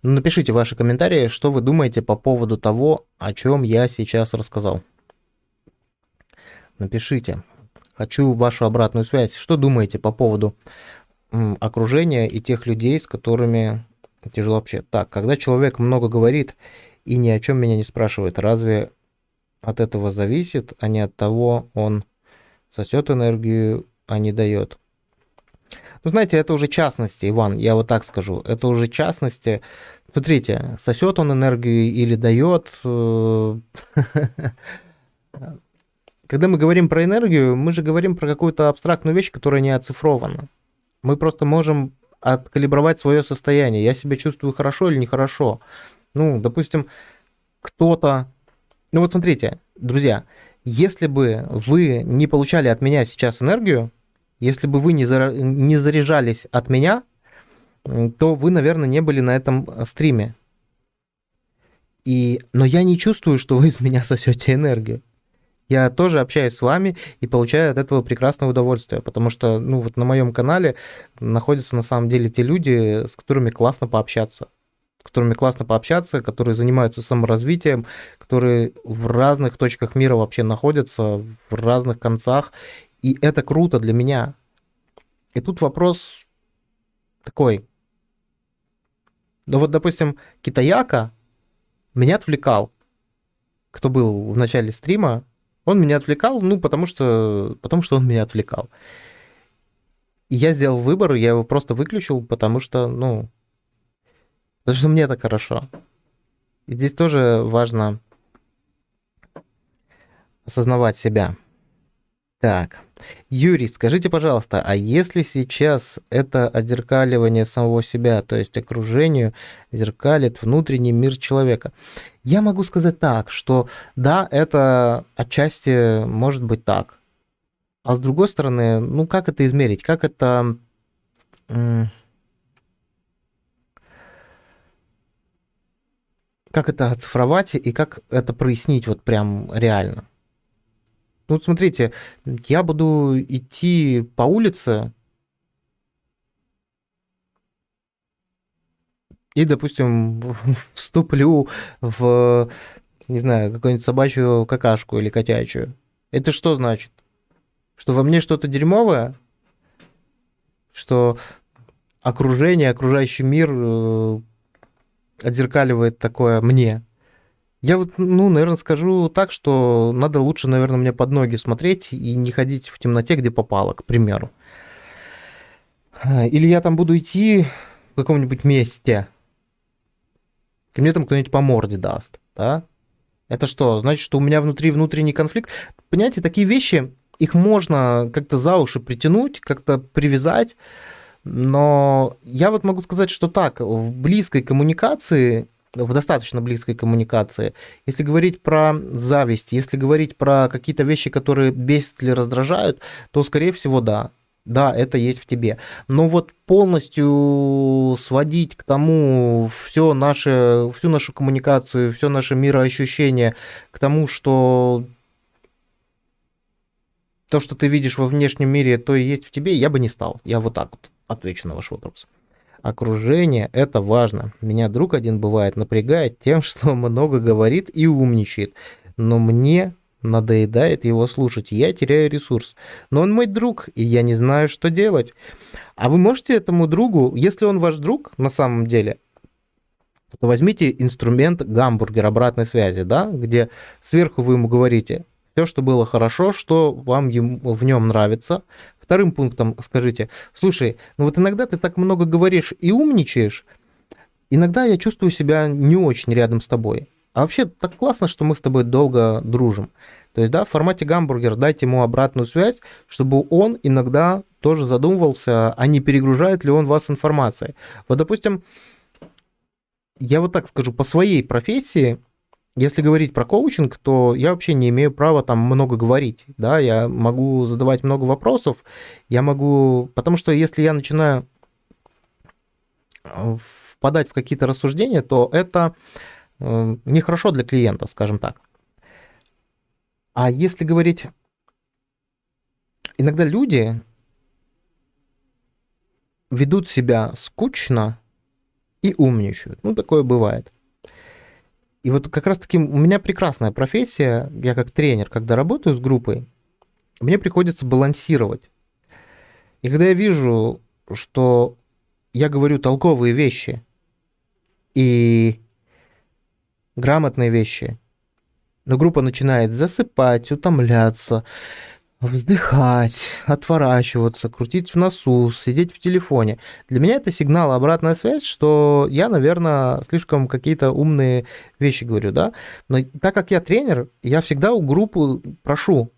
Напишите ваши комментарии, что вы думаете по поводу того, о чем я сейчас рассказал. Напишите. Хочу вашу обратную связь. Что думаете по поводу окружения и тех людей, с которыми тяжело общаться? Так, когда человек много говорит и ни о чем меня не спрашивает, разве от этого зависит, а не от того, он сосет энергию, а не дает? Ну, знаете, это уже частности, Иван, я вот так скажу. Это уже частности. Смотрите, сосет он энергию или дает. Когда мы говорим про энергию, мы же говорим про какую-то абстрактную вещь, которая не оцифрована. Мы просто можем откалибровать свое состояние. Я себя чувствую хорошо или нехорошо. Ну, допустим, кто-то... Ну вот смотрите, друзья, если бы вы не получали от меня сейчас энергию, если бы вы не заряжались от меня, то вы, наверное, не были на этом стриме. Но я не чувствую, что вы из меня сосете энергию. Я тоже общаюсь с вами и получаю от этого прекрасное удовольствие, потому что, ну, вот на моем канале находятся на самом деле те люди, с которыми классно пообщаться. Которые занимаются саморазвитием, которые в разных точках мира вообще находятся, в разных концах. И это круто для меня. И тут вопрос такой. Ну вот, допустим, Китаяка меня отвлекал. Кто был в начале стрима, он меня отвлекал, ну, потому что он меня отвлекал. И я сделал выбор, я его просто выключил, потому что мне так хорошо. И здесь тоже важно осознавать себя. Так, Юрий, скажите, пожалуйста, а если сейчас это отзеркаливание самого себя, то есть окружению зеркалит внутренний мир человека? Я могу сказать так, что да, это отчасти может быть так. А с другой стороны, ну как это измерить? Как это оцифровать и как это прояснить вот прям реально? Ну вот смотрите, я буду идти по улице и, допустим, вступлю в, не знаю, какую-нибудь собачью какашку или котячую. Это что значит? Что во мне что-то дерьмовое? Что окружение, окружающий мир отзеркаливает такое мне? Я вот, ну, наверное, скажу так, что надо лучше, наверное, мне под ноги смотреть и не ходить в темноте, где попало, к примеру. Или я там буду идти в каком-нибудь месте, и мне там кто-нибудь по морде даст, да? Это что, значит, что у меня внутри внутренний конфликт? Понимаете, такие вещи, их можно как-то за уши притянуть, как-то привязать, но я вот могу сказать, что так, в близкой коммуникации, в достаточно близкой коммуникации, если говорить про зависть, если говорить про какие-то вещи, которые бесят или раздражают, то, скорее всего, да. Да, это есть в тебе. Но вот полностью сводить к тому всю нашу коммуникацию, все наше мироощущение к тому, что то, что ты видишь во внешнем мире, то и есть в тебе, я бы не стал. Я вот так вот отвечу на ваш вопрос. Окружение — это важно. Меня друг один бывает напрягает тем, что много говорит и умничает. Но мне надоедает его слушать, и я теряю ресурс. Но он мой друг, и я не знаю, что делать. А вы можете этому другу, если он ваш друг на самом деле, то возьмите инструмент гамбургер обратной связи, да, где сверху вы ему говорите все, что было хорошо, что вам в нем нравится. Вторым пунктом скажите: слушай, ну вот иногда ты так много говоришь и умничаешь, иногда я чувствую себя не очень рядом с тобой. А вообще так классно, что мы с тобой долго дружим. То есть, да, в формате гамбургер дайте ему обратную связь, чтобы он иногда тоже задумывался, а не перегружает ли он вас информацией. Вот, допустим, я вот так скажу, по своей профессии, если говорить про коучинг, то я вообще не имею права там много говорить, да, я могу задавать много вопросов, я могу, потому что если я начинаю впадать в какие-то рассуждения, то это нехорошо для клиента, скажем так. А если говорить, иногда люди ведут себя скучно и умничают, ну, такое бывает. И вот как раз-таки у меня прекрасная профессия, я как тренер, когда работаю с группой, мне приходится балансировать. И когда я вижу, что я говорю толковые вещи и грамотные вещи, но группа начинает засыпать, утомляться, вздыхать, отворачиваться, крутить в носу, сидеть в телефоне. Для меня это сигнал, обратная связь, что я, наверное, слишком какие-то умные вещи говорю, да. Но так как я тренер, я всегда у группы прошу,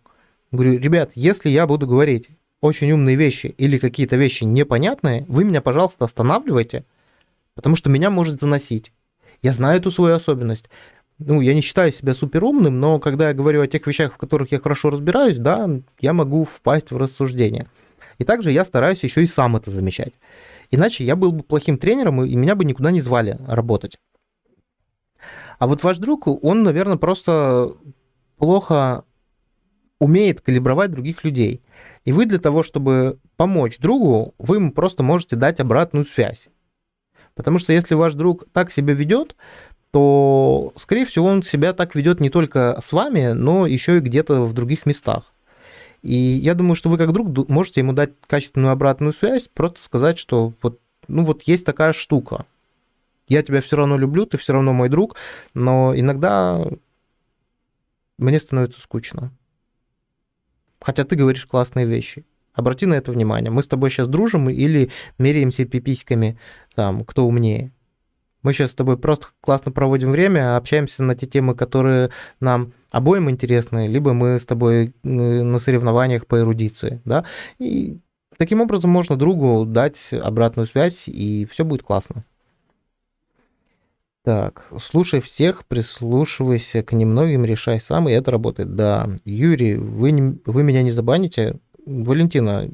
говорю: ребят, если я буду говорить очень умные вещи или какие-то вещи непонятные, вы меня, пожалуйста, останавливайте, потому что меня может заносить. Я знаю эту свою особенность. Ну, я не считаю себя суперумным, но когда я говорю о тех вещах, в которых я хорошо разбираюсь, да, я могу впасть в рассуждение. И также я стараюсь еще и сам это замечать. Иначе я был бы плохим тренером, и меня бы никуда не звали работать. А вот ваш друг, он, наверное, просто плохо умеет калибровать других людей. И вы для того, чтобы помочь другу, вы ему просто можете дать обратную связь. Потому что если ваш друг так себя ведет, то, скорее всего, он себя так ведет не только с вами, но еще и где-то в других местах. И я думаю, что вы как друг можете ему дать качественную обратную связь, просто сказать, что вот, ну вот есть такая штука. Я тебя все равно люблю, ты все равно мой друг, но иногда мне становится скучно. Хотя ты говоришь классные вещи. Обрати на это внимание. Мы с тобой сейчас дружим или меряемся пиписьками, там, кто умнее. Мы сейчас с тобой просто классно проводим время, общаемся на те темы, которые нам обоим интересны, либо мы с тобой на соревнованиях по эрудиции, да, и таким образом можно другу дать обратную связь, и все будет классно. Так, слушай всех, прислушивайся к немногим, решай сам, и это работает. Да, Юрий, вы меня не забаните? Валентина,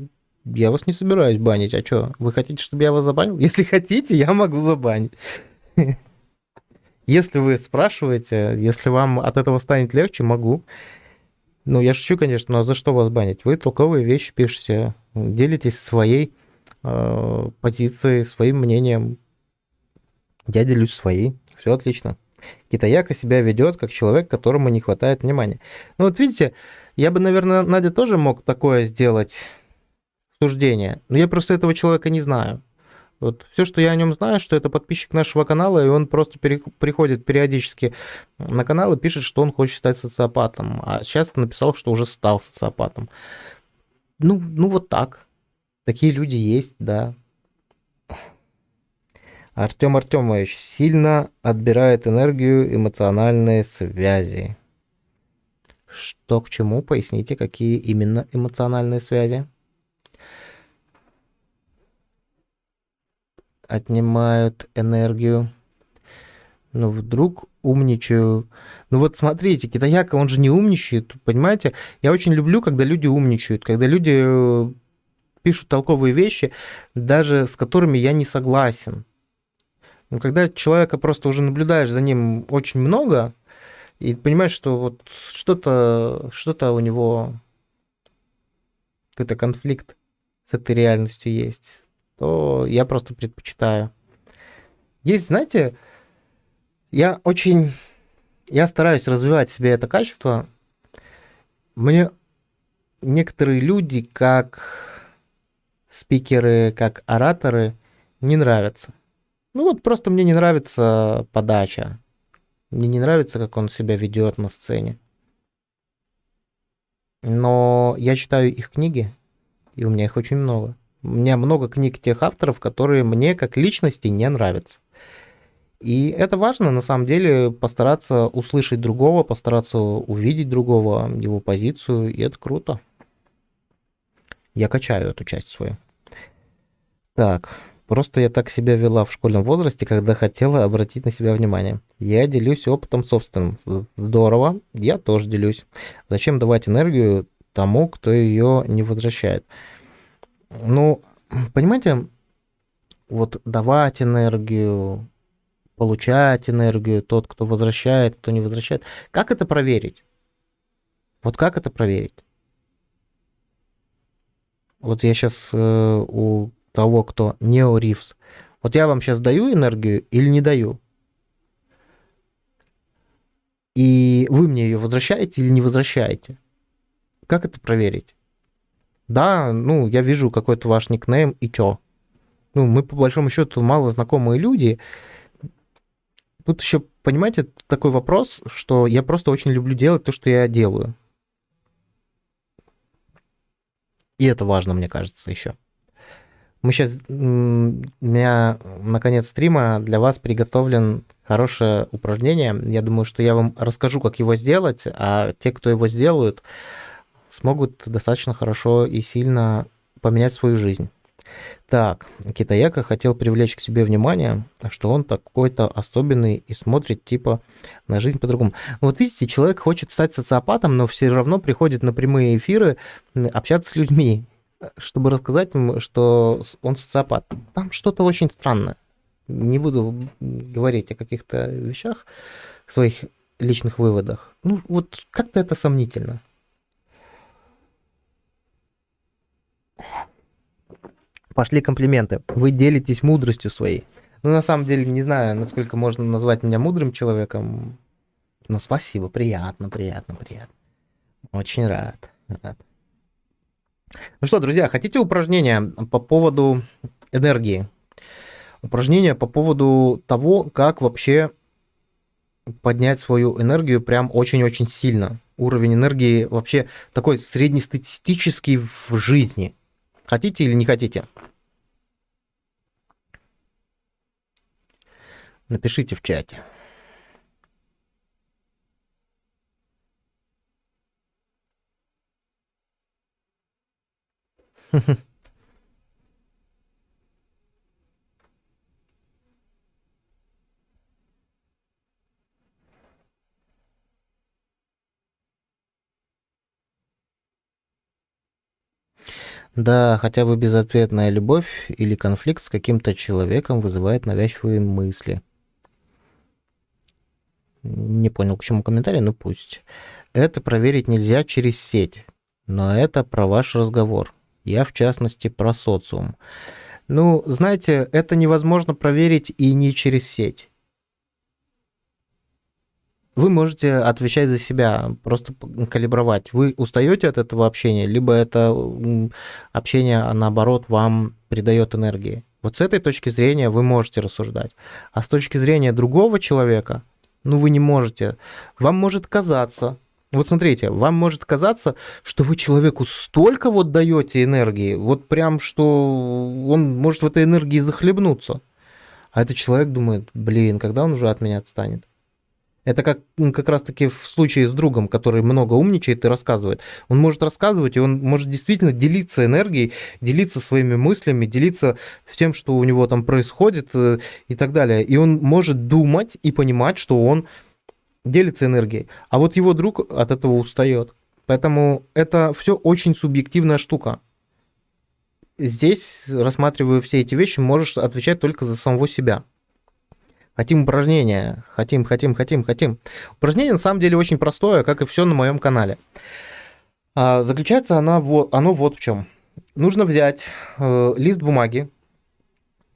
я вас не собираюсь банить. А что, вы хотите, чтобы я вас забанил? Если хотите, я могу забанить. Если вы спрашиваете, если вам от этого станет легче, могу. Ну, я шучу, конечно, но за что вас банить? Вы толковые вещи пишете, делитесь своей позицией, своим мнением. Я делюсь своей. Все отлично. Китаяка себя ведет как человек, которому не хватает внимания. Ну вот видите, я бы, наверное, Надя тоже мог такое сделать суждение, но я просто этого человека не знаю. Вот все, что я о нем знаю, что это подписчик нашего канала, и он просто приходит периодически на канал и пишет, что он хочет стать социопатом. А сейчас написал, что уже стал социопатом. Ну вот так. Такие люди есть, да. Артем Артемович сильно отбирает энергию эмоциональные связи. Что к чему? Поясните, какие именно эмоциональные связи? Отнимают энергию. Ну, вдруг умничаю. Ну вот смотрите, Китаяка, он же не умничает, понимаете? Я очень люблю, когда люди умничают, когда люди пишут толковые вещи, даже с которыми я не согласен. Но когда человека просто уже наблюдаешь за ним очень много, и понимаешь, что вот что-то у него, какой-то конфликт с этой реальностью есть, то я просто предпочитаю. Есть, знаете, я стараюсь развивать в себе это качество. Мне некоторые люди, как спикеры, как ораторы, не нравятся. Ну вот просто мне не нравится подача. Мне не нравится, как он себя ведет на сцене. Но я читаю их книги, и у меня их очень много. У меня много книг тех авторов, которые мне как личности не нравятся. И это важно, на самом деле, постараться услышать другого, постараться увидеть другого, его позицию, и это круто. Я качаю эту часть свою. Так, просто я так себя вела в школьном возрасте, когда хотела обратить на себя внимание. Я делюсь опытом собственным. Здорово, я тоже делюсь. Зачем давать энергию тому, кто ее не возвращает? Ну, понимаете, вот давать энергию, получать энергию, тот, кто возвращает, кто не возвращает. Как это проверить? Вот как это проверить? Вот я сейчас у того, кто неоривс, вот я вам сейчас даю энергию или не даю? И вы мне ее возвращаете или не возвращаете? Как это проверить? Да, ну, я вижу какой-то ваш никнейм, и чё? Ну, мы, по большому счету, мало знакомые люди. Тут еще, понимаете, такой вопрос, что я просто очень люблю делать то, что я делаю. И это важно, мне кажется, еще. Мы сейчас, у меня на конец стрима для вас приготовлен хорошее упражнение. Я думаю, что я вам расскажу, как его сделать, а те, кто его сделают, смогут достаточно хорошо и сильно поменять свою жизнь. Так, Китаяка хотел привлечь к себе внимание, что он такой-то особенный и смотрит типа на жизнь по-другому. Ну, вот видите, человек хочет стать социопатом, но все равно приходит на прямые эфиры общаться с людьми, чтобы рассказать им, что он социопат. Там что-то очень странное. Не буду говорить о каких-то вещах, своих личных выводах. Ну, вот как-то это сомнительно. Пошли комплименты. Вы делитесь мудростью своей. Ну, на самом деле, не знаю, насколько можно назвать меня мудрым человеком. Но спасибо, приятно, приятно, приятно. Очень рад. Ну что, друзья, хотите упражнения по поводу энергии? Упражнения по поводу того, как вообще поднять свою энергию прям очень-очень сильно. Уровень энергии вообще такой среднестатистический в жизни. Хотите или не хотите? Напишите в чате. Да, хотя бы безответная любовь или конфликт с каким-то человеком вызывает навязчивые мысли. Не понял, к чему комментарий, ну пусть. Это проверить нельзя через сеть, но это про ваш разговор. Я, в частности, про социум. Ну, знаете, это невозможно проверить и не через сеть. Вы можете отвечать за себя, просто калибровать. Вы устаете от этого общения, либо это общение, наоборот, вам придает энергии. Вот с этой точки зрения вы можете рассуждать. А с точки зрения другого человека, ну, вы не можете. Вам может казаться, вот смотрите, вам может казаться, что вы человеку столько вот даете энергии, вот прям, что он может в этой энергии захлебнуться. А этот человек думает, блин, когда он уже от меня отстанет? Это как раз-таки в случае с другом, который много умничает и рассказывает. Он может рассказывать, и он может действительно делиться энергией, делиться своими мыслями, делиться тем, что у него там происходит и так далее. И он может думать и понимать, что он делится энергией. А вот его друг от этого устает. Поэтому это все очень субъективная штука. Здесь, рассматривая все эти вещи, можешь отвечать только за самого себя. Хотим упражнения. Хотим. Упражнение на самом деле очень простое, как и все на моем канале. Заключается оно вот в чем. Нужно взять лист бумаги.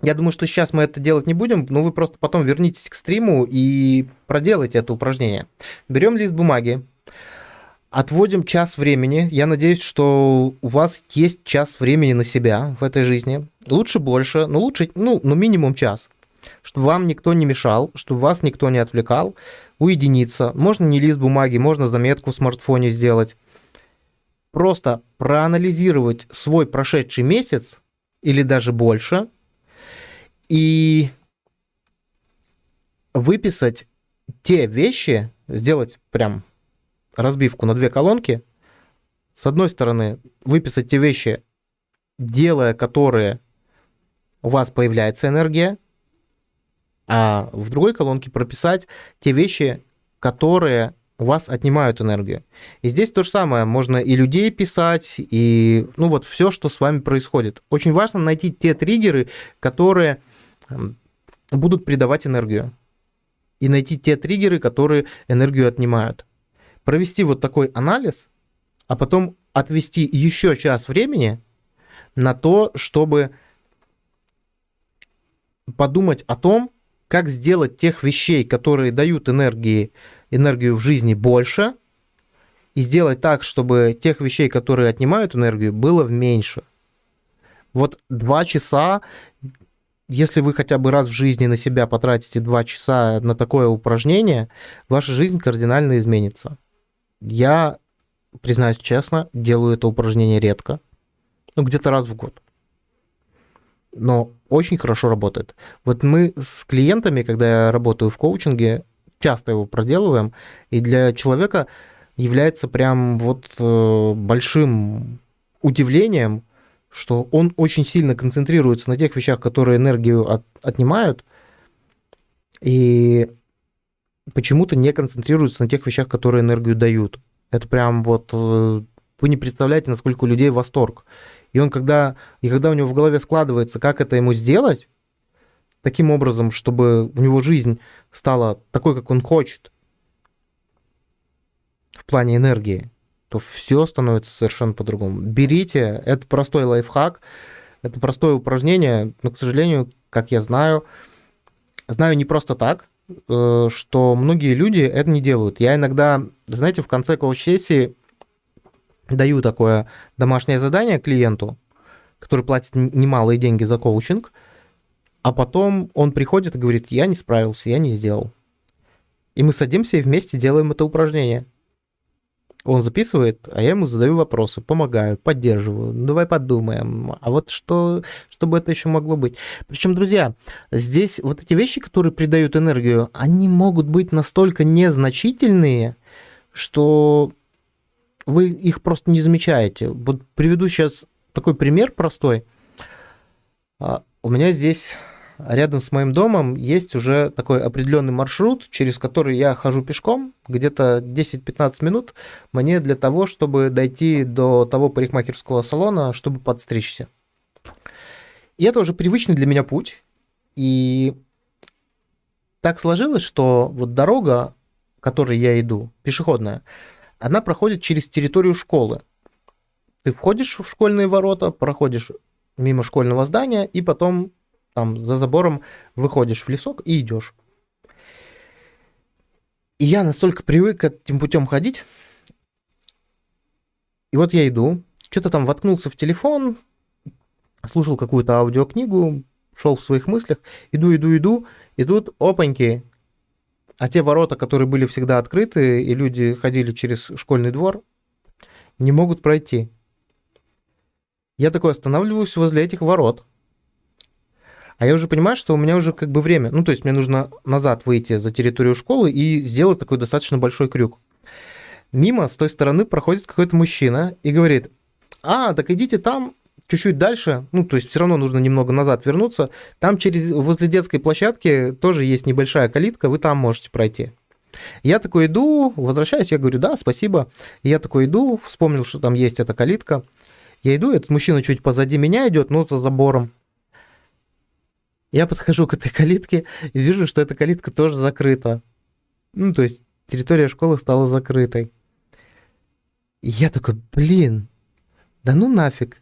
Я думаю, что сейчас мы это делать не будем, но вы просто потом вернитесь к стриму и проделайте это упражнение. Берем лист бумаги, отводим час времени. Я надеюсь, что у вас есть час времени на себя в этой жизни. Лучше больше, но лучше, минимум час. Чтобы вам никто не мешал, чтобы вас никто не отвлекал, уединиться. Можно не лист бумаги, можно заметку в смартфоне сделать. Просто проанализировать свой прошедший месяц или даже больше и выписать те вещи, сделать прям разбивку на 2 колонки. С одной стороны, выписать те вещи, делая которые у вас появляется энергия, а в другой колонке прописать те вещи, которые у вас отнимают энергию. И здесь то же самое. Можно и людей писать, и вот все, что с вами происходит. Очень важно найти те триггеры, которые будут придавать энергию. И найти те триггеры, которые энергию отнимают. Провести вот такой анализ, а потом отвести еще час времени на то, чтобы подумать о том, как сделать тех вещей, которые дают энергию в жизни больше, и сделать так, чтобы тех вещей, которые отнимают энергию, было меньше. Вот 2 часа, если вы хотя бы раз в жизни на себя потратите 2 часа на такое упражнение, ваша жизнь кардинально изменится. Я, признаюсь честно, делаю это упражнение редко, где-то раз в год. Но очень хорошо работает. Вот мы с клиентами, когда я работаю в коучинге, часто его проделываем, и для человека является прям большим удивлением, что он очень сильно концентрируется на тех вещах, которые энергию отнимают, и почему-то не концентрируется на тех вещах, которые энергию дают. Это прям вы не представляете, насколько у людей восторг. И когда у него в голове складывается, как это ему сделать, таким образом, чтобы у него жизнь стала такой, как он хочет, в плане энергии, то все становится совершенно по-другому. Берите, это простой лайфхак, это простое упражнение, но, к сожалению, как я знаю не просто так, что многие люди это не делают. Я иногда, знаете, в конце коуч-сессии даю такое домашнее задание клиенту, который платит немалые деньги за коучинг, а потом он приходит и говорит, я не справился, я не сделал. И мы садимся и вместе делаем это упражнение. Он записывает, а я ему задаю вопросы, помогаю, поддерживаю. Давай подумаем, а вот что бы это еще могло быть? Причем, друзья, здесь вот эти вещи, которые придают энергию, они могут быть настолько незначительные, что вы их просто не замечаете. Вот приведу сейчас такой пример простой. У меня здесь рядом с моим домом есть уже такой определенный маршрут, через который я хожу пешком, где-то 10-15 минут мне для того, чтобы дойти до того парикмахерского салона, чтобы подстричься. И это уже привычный для меня путь. И так сложилось, что вот дорога, которой я иду, пешеходная, она проходит через территорию школы. Ты входишь в школьные ворота, проходишь мимо школьного здания, и потом там за забором выходишь в лесок и идешь. И я настолько привык к этим путем ходить. И вот я иду, что-то там воткнулся в телефон, слушал какую-то аудиокнигу, шел в своих мыслях, иду, и тут опаньки, а те ворота, которые были всегда открыты, и люди ходили через школьный двор, не могут пройти. Я такой останавливаюсь возле этих ворот. А я уже понимаю, что у меня уже как бы время. Ну, то есть мне нужно назад выйти за территорию школы и сделать такой достаточно большой крюк. Мимо с той стороны проходит какой-то мужчина и говорит: так идите там, чуть-чуть дальше, ну, то есть все равно нужно немного назад вернуться, там возле детской площадки тоже есть небольшая калитка, вы там можете пройти. Я такой иду, возвращаюсь, я говорю: да, спасибо. И я такой иду, вспомнил, что там есть эта калитка. Я иду, этот мужчина чуть позади меня идет, но за забором. Я подхожу к этой калитке и вижу, что эта калитка тоже закрыта. Ну, то есть территория школы стала закрытой. И я такой: блин, да ну нафиг.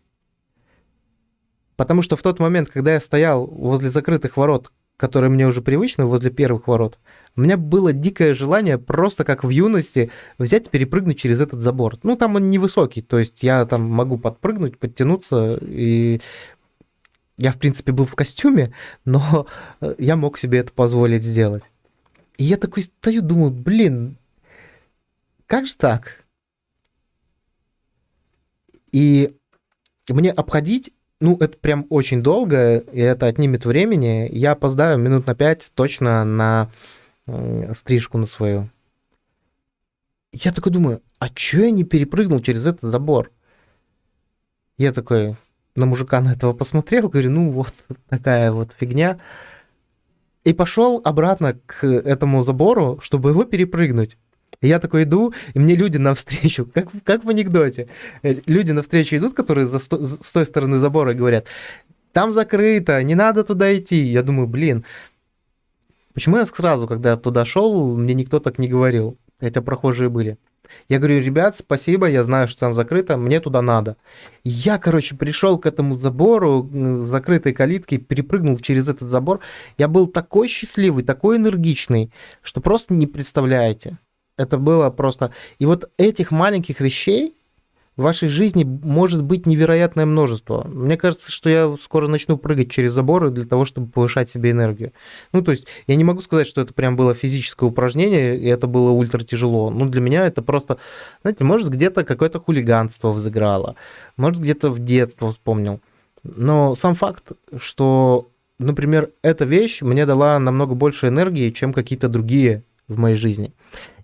Потому что в тот момент, когда я стоял возле закрытых ворот, которые мне уже привычны, возле первых ворот, у меня было дикое желание просто как в юности взять и перепрыгнуть через этот забор. Ну, там он невысокий, то есть я там могу подпрыгнуть, подтянуться, и я, в принципе, был в костюме, но я мог себе это позволить сделать. И я такой стою, думаю: блин, как же так? И мне обходить, ну, это прям очень долго, и это отнимет времени. Я опоздаю минут на 5 точно на стрижку на свою. Я такой думаю: а чё я не перепрыгнул через этот забор? Я такой на мужика на этого посмотрел, говорю: ну вот такая вот фигня. И пошел обратно к этому забору, чтобы его перепрыгнуть. И я такой иду, и мне люди навстречу, как в анекдоте. Люди навстречу идут, которые с той стороны забора, и говорят: там закрыто, не надо туда идти. Я думаю: блин, почему я сразу, когда туда шел, мне никто так не говорил, хотя прохожие были. Я говорю: ребят, спасибо, я знаю, что там закрыто, мне туда надо. Я, короче, пришел к этому забору, закрытой калитке, перепрыгнул через этот забор. Я был такой счастливый, такой энергичный, что просто не представляете. Это было просто... И вот этих маленьких вещей в вашей жизни может быть невероятное множество. Мне кажется, что я скоро начну прыгать через заборы для того, чтобы повышать себе энергию. Ну, то есть я не могу сказать, что это прям было физическое упражнение, и это было ультра тяжело. Ну, для меня это просто, знаете, может, где-то какое-то хулиганство взыграло, может, где-то в детство вспомнил. Но сам факт, что, например, эта вещь мне дала намного больше энергии, чем какие-то другие в моей жизни.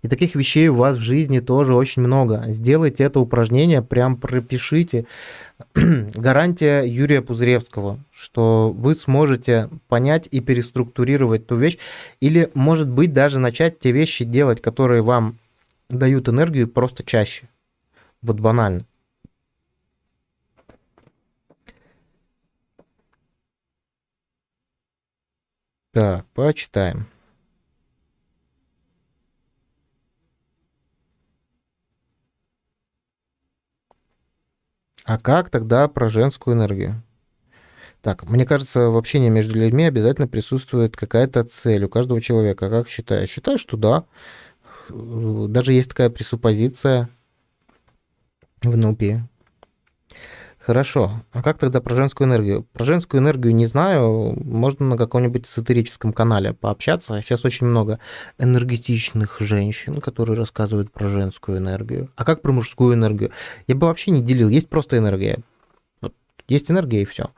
И таких вещей у вас в жизни тоже очень много. Сделайте это упражнение, прям пропишите. Гарантия Юрия Пузыревского, что вы сможете понять и переструктурировать ту вещь, или, может быть, даже начать те вещи делать, которые вам дают энергию, просто чаще. Вот банально. Так, почитаем. А как тогда про женскую энергию? Так, мне кажется, в общении между людьми обязательно присутствует какая-то цель у каждого человека. Как считаешь? Считаю, что да. Даже есть такая пресуппозиция в НЛП. Хорошо. А как тогда про женскую энергию? Про женскую энергию не знаю. Можно на каком-нибудь эзотерическом канале пообщаться. Сейчас очень много энергетичных женщин, которые рассказывают про женскую энергию. А как про мужскую энергию? Я бы вообще не делил. Есть просто энергия. Вот есть энергия, и все.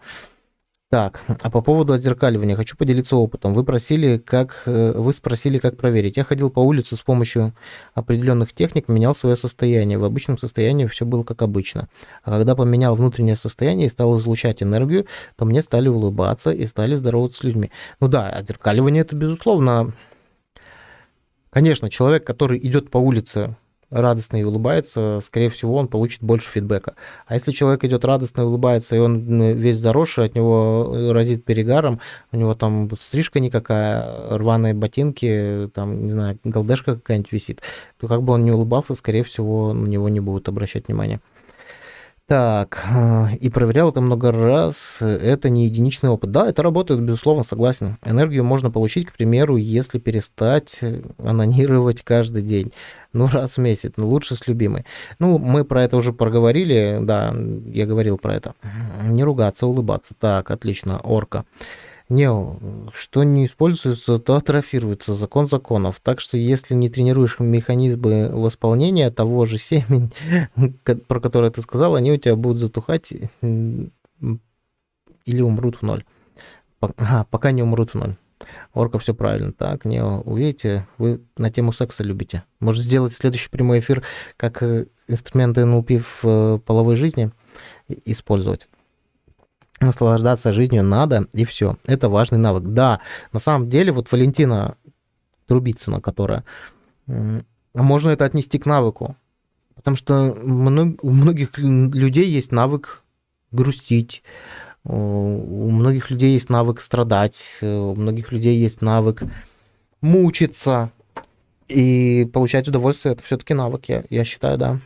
Так, а по поводу отзеркаливания хочу поделиться опытом. Вы спросили, как проверить. Я ходил по улице с помощью определенных техник, менял свое состояние. В обычном состоянии все было как обычно. А когда поменял внутреннее состояние и стал излучать энергию, то мне стали улыбаться и стали здороваться с людьми. Ну да, отзеркаливание это безусловно. Конечно, человек, который идет по улице радостно и улыбается, скорее всего, он получит больше фидбэка. А если человек идет радостно и улыбается, и он весь заросший, от него разит перегаром, у него там стрижка никакая, рваные ботинки, там, не знаю, голдешка какая-нибудь висит, то как бы он не улыбался, скорее всего, на него не будут обращать внимание. Так, и проверял это много раз, это не единичный опыт. Да, это работает, безусловно, согласен. Энергию можно получить, к примеру, если перестать анонировать каждый день. Ну, раз в месяц, но лучше с любимой. Ну, мы про это уже проговорили, да, я говорил про это. Не ругаться, улыбаться. Так, отлично, орка. Не, что не используется, то атрофируется. Закон законов. Так что если не тренируешь механизмы восполнения того же семени, про которое ты сказал, они у тебя будут затухать или умрут в ноль. Пока не умрут в ноль. Орка, все правильно. Так, не, увидите, вы на тему секса любите. Может сделать следующий прямой эфир, как инструменты НЛП в половой жизни использовать. Наслаждаться жизнью надо, и все. Это важный навык. Да, на самом деле, вот Валентина Трубицына, которая... Можно это отнести к навыку. Потому что у многих людей есть навык грустить, у многих людей есть навык страдать, у многих людей есть навык мучиться. И получать удовольствие — это все-таки навык, я считаю, да.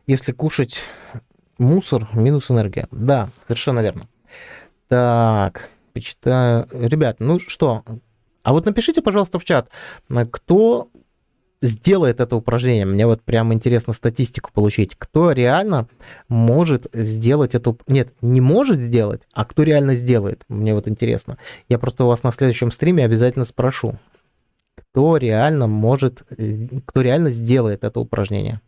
Если кушать мусор, минус энергия. Да, совершенно верно. Так, почитаю. Ребят, ну что, а вот напишите, пожалуйста, в чат, кто сделает это упражнение. Мне вот прям интересно статистику получить. Кто реально может сделать это... Нет, не может сделать, а кто реально сделает. Мне вот интересно. Я просто у вас на следующем стриме обязательно спрошу. Кто реально может... Кто реально сделает это упражнение.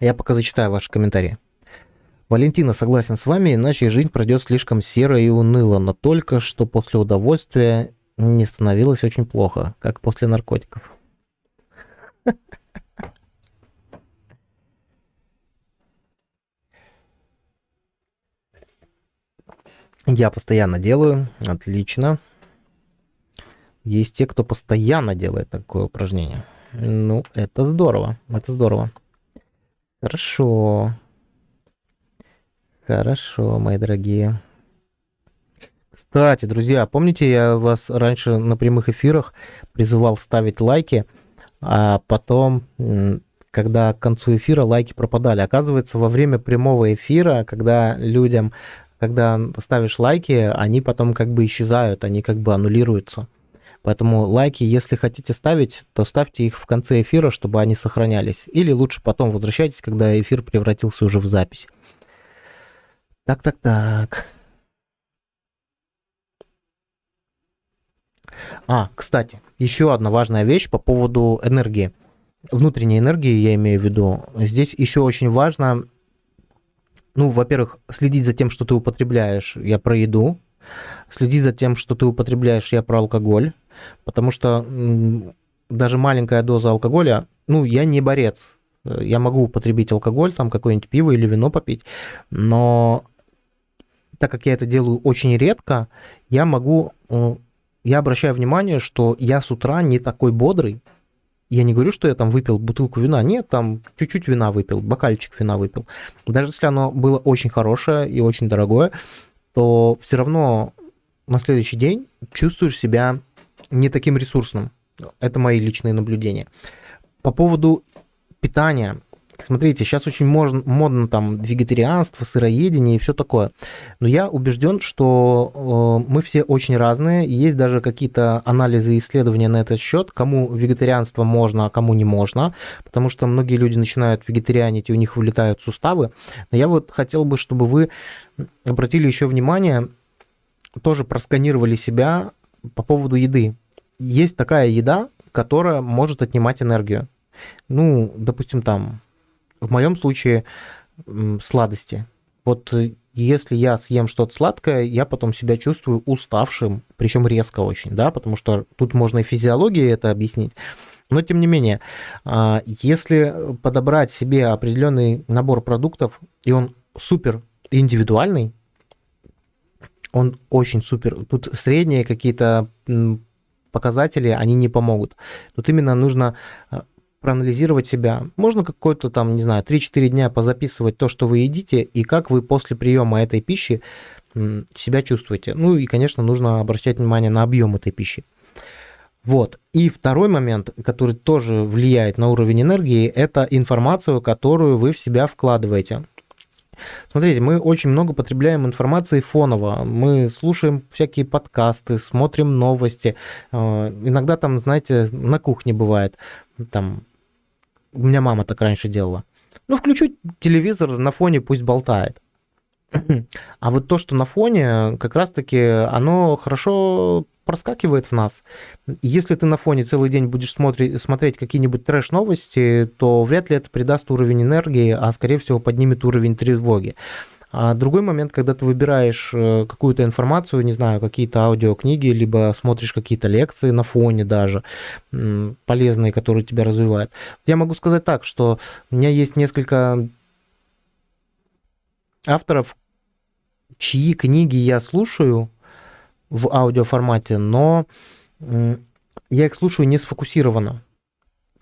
Я пока зачитаю ваши комментарии. Валентина, согласен с вами, иначе жизнь пройдет слишком серо и уныло, но только что после удовольствия не становилось очень плохо, как после наркотиков. Я постоянно делаю, отлично. Есть те, кто постоянно делает такое упражнение. Ну, это здорово, это здорово. Хорошо. Хорошо, мои дорогие. Кстати, друзья, помните, я вас раньше на прямых эфирах призывал ставить лайки, а потом, когда к концу эфира лайки пропадали. Оказывается, во время прямого эфира, когда ставишь лайки, они потом как бы исчезают, они как бы аннулируются. Поэтому лайки, если хотите ставить, то ставьте их в конце эфира, чтобы они сохранялись. Или лучше потом возвращайтесь, когда эфир превратился уже в запись. Так. Кстати, еще одна важная вещь по поводу энергии. Внутренней энергии, я имею в виду. Здесь еще очень важно, во-первых, следить за тем, что ты употребляешь, я про еду. Следить за тем, что ты употребляешь, я про алкоголь. Потому что даже маленькая доза алкоголя, я не борец. Я могу употребить алкоголь, там какое-нибудь пиво или вино попить, но так как я это делаю очень редко, я обращаю внимание, что я с утра не такой бодрый. Я не говорю, что я там выпил бутылку вина. Нет, там чуть-чуть вина выпил, бокальчик вина выпил. Даже если оно было очень хорошее и очень дорогое, то все равно на следующий день чувствуешь себя не таким ресурсным. Это мои личные наблюдения. По поводу питания. Смотрите, сейчас очень модно там вегетарианство, сыроедение и все такое. Но я убежден, что мы все очень разные. И есть даже какие-то анализы и исследования на этот счет, кому вегетарианство можно, а кому не можно. Потому что многие люди начинают вегетарианить, и у них вылетают суставы. Но я вот хотел бы, чтобы вы обратили еще внимание, тоже просканировали себя по поводу еды. Есть такая еда, которая может отнимать энергию. Допустим, там... В моем случае сладости. Вот если я съем что-то сладкое, я потом себя чувствую уставшим, причем резко очень, да, потому что тут можно и физиологией это объяснить. Но тем не менее, если подобрать себе определенный набор продуктов, и он супер индивидуальный, он очень супер. Тут средние какие-то показатели, они не помогут. Тут именно нужно проанализировать себя. Можно какой-то там, 3-4 дня позаписывать то, что вы едите, и как вы после приема этой пищи себя чувствуете. И, конечно, нужно обращать внимание на объем этой пищи. Вот. И второй момент, который тоже влияет на уровень энергии, это информацию, которую вы в себя вкладываете. Смотрите, мы очень много потребляем информации фоново. Мы слушаем всякие подкасты, смотрим новости. Иногда там, знаете, на кухне бывает. Там, у меня мама так раньше делала. Включу телевизор на фоне, пусть болтает. А вот то, что на фоне, как раз-таки оно хорошо проскакивает в нас. Если ты на фоне целый день будешь смотреть какие-нибудь трэш-новости, то вряд ли это придаст уровень энергии, а скорее всего поднимет уровень тревоги. А другой момент, когда ты выбираешь какую-то информацию, не знаю, какие-то аудиокниги, либо смотришь какие-то лекции на фоне даже, полезные, которые тебя развивают. Я могу сказать так, что у меня есть несколько авторов, чьи книги я слушаю в аудиоформате, но я их слушаю не сфокусированно.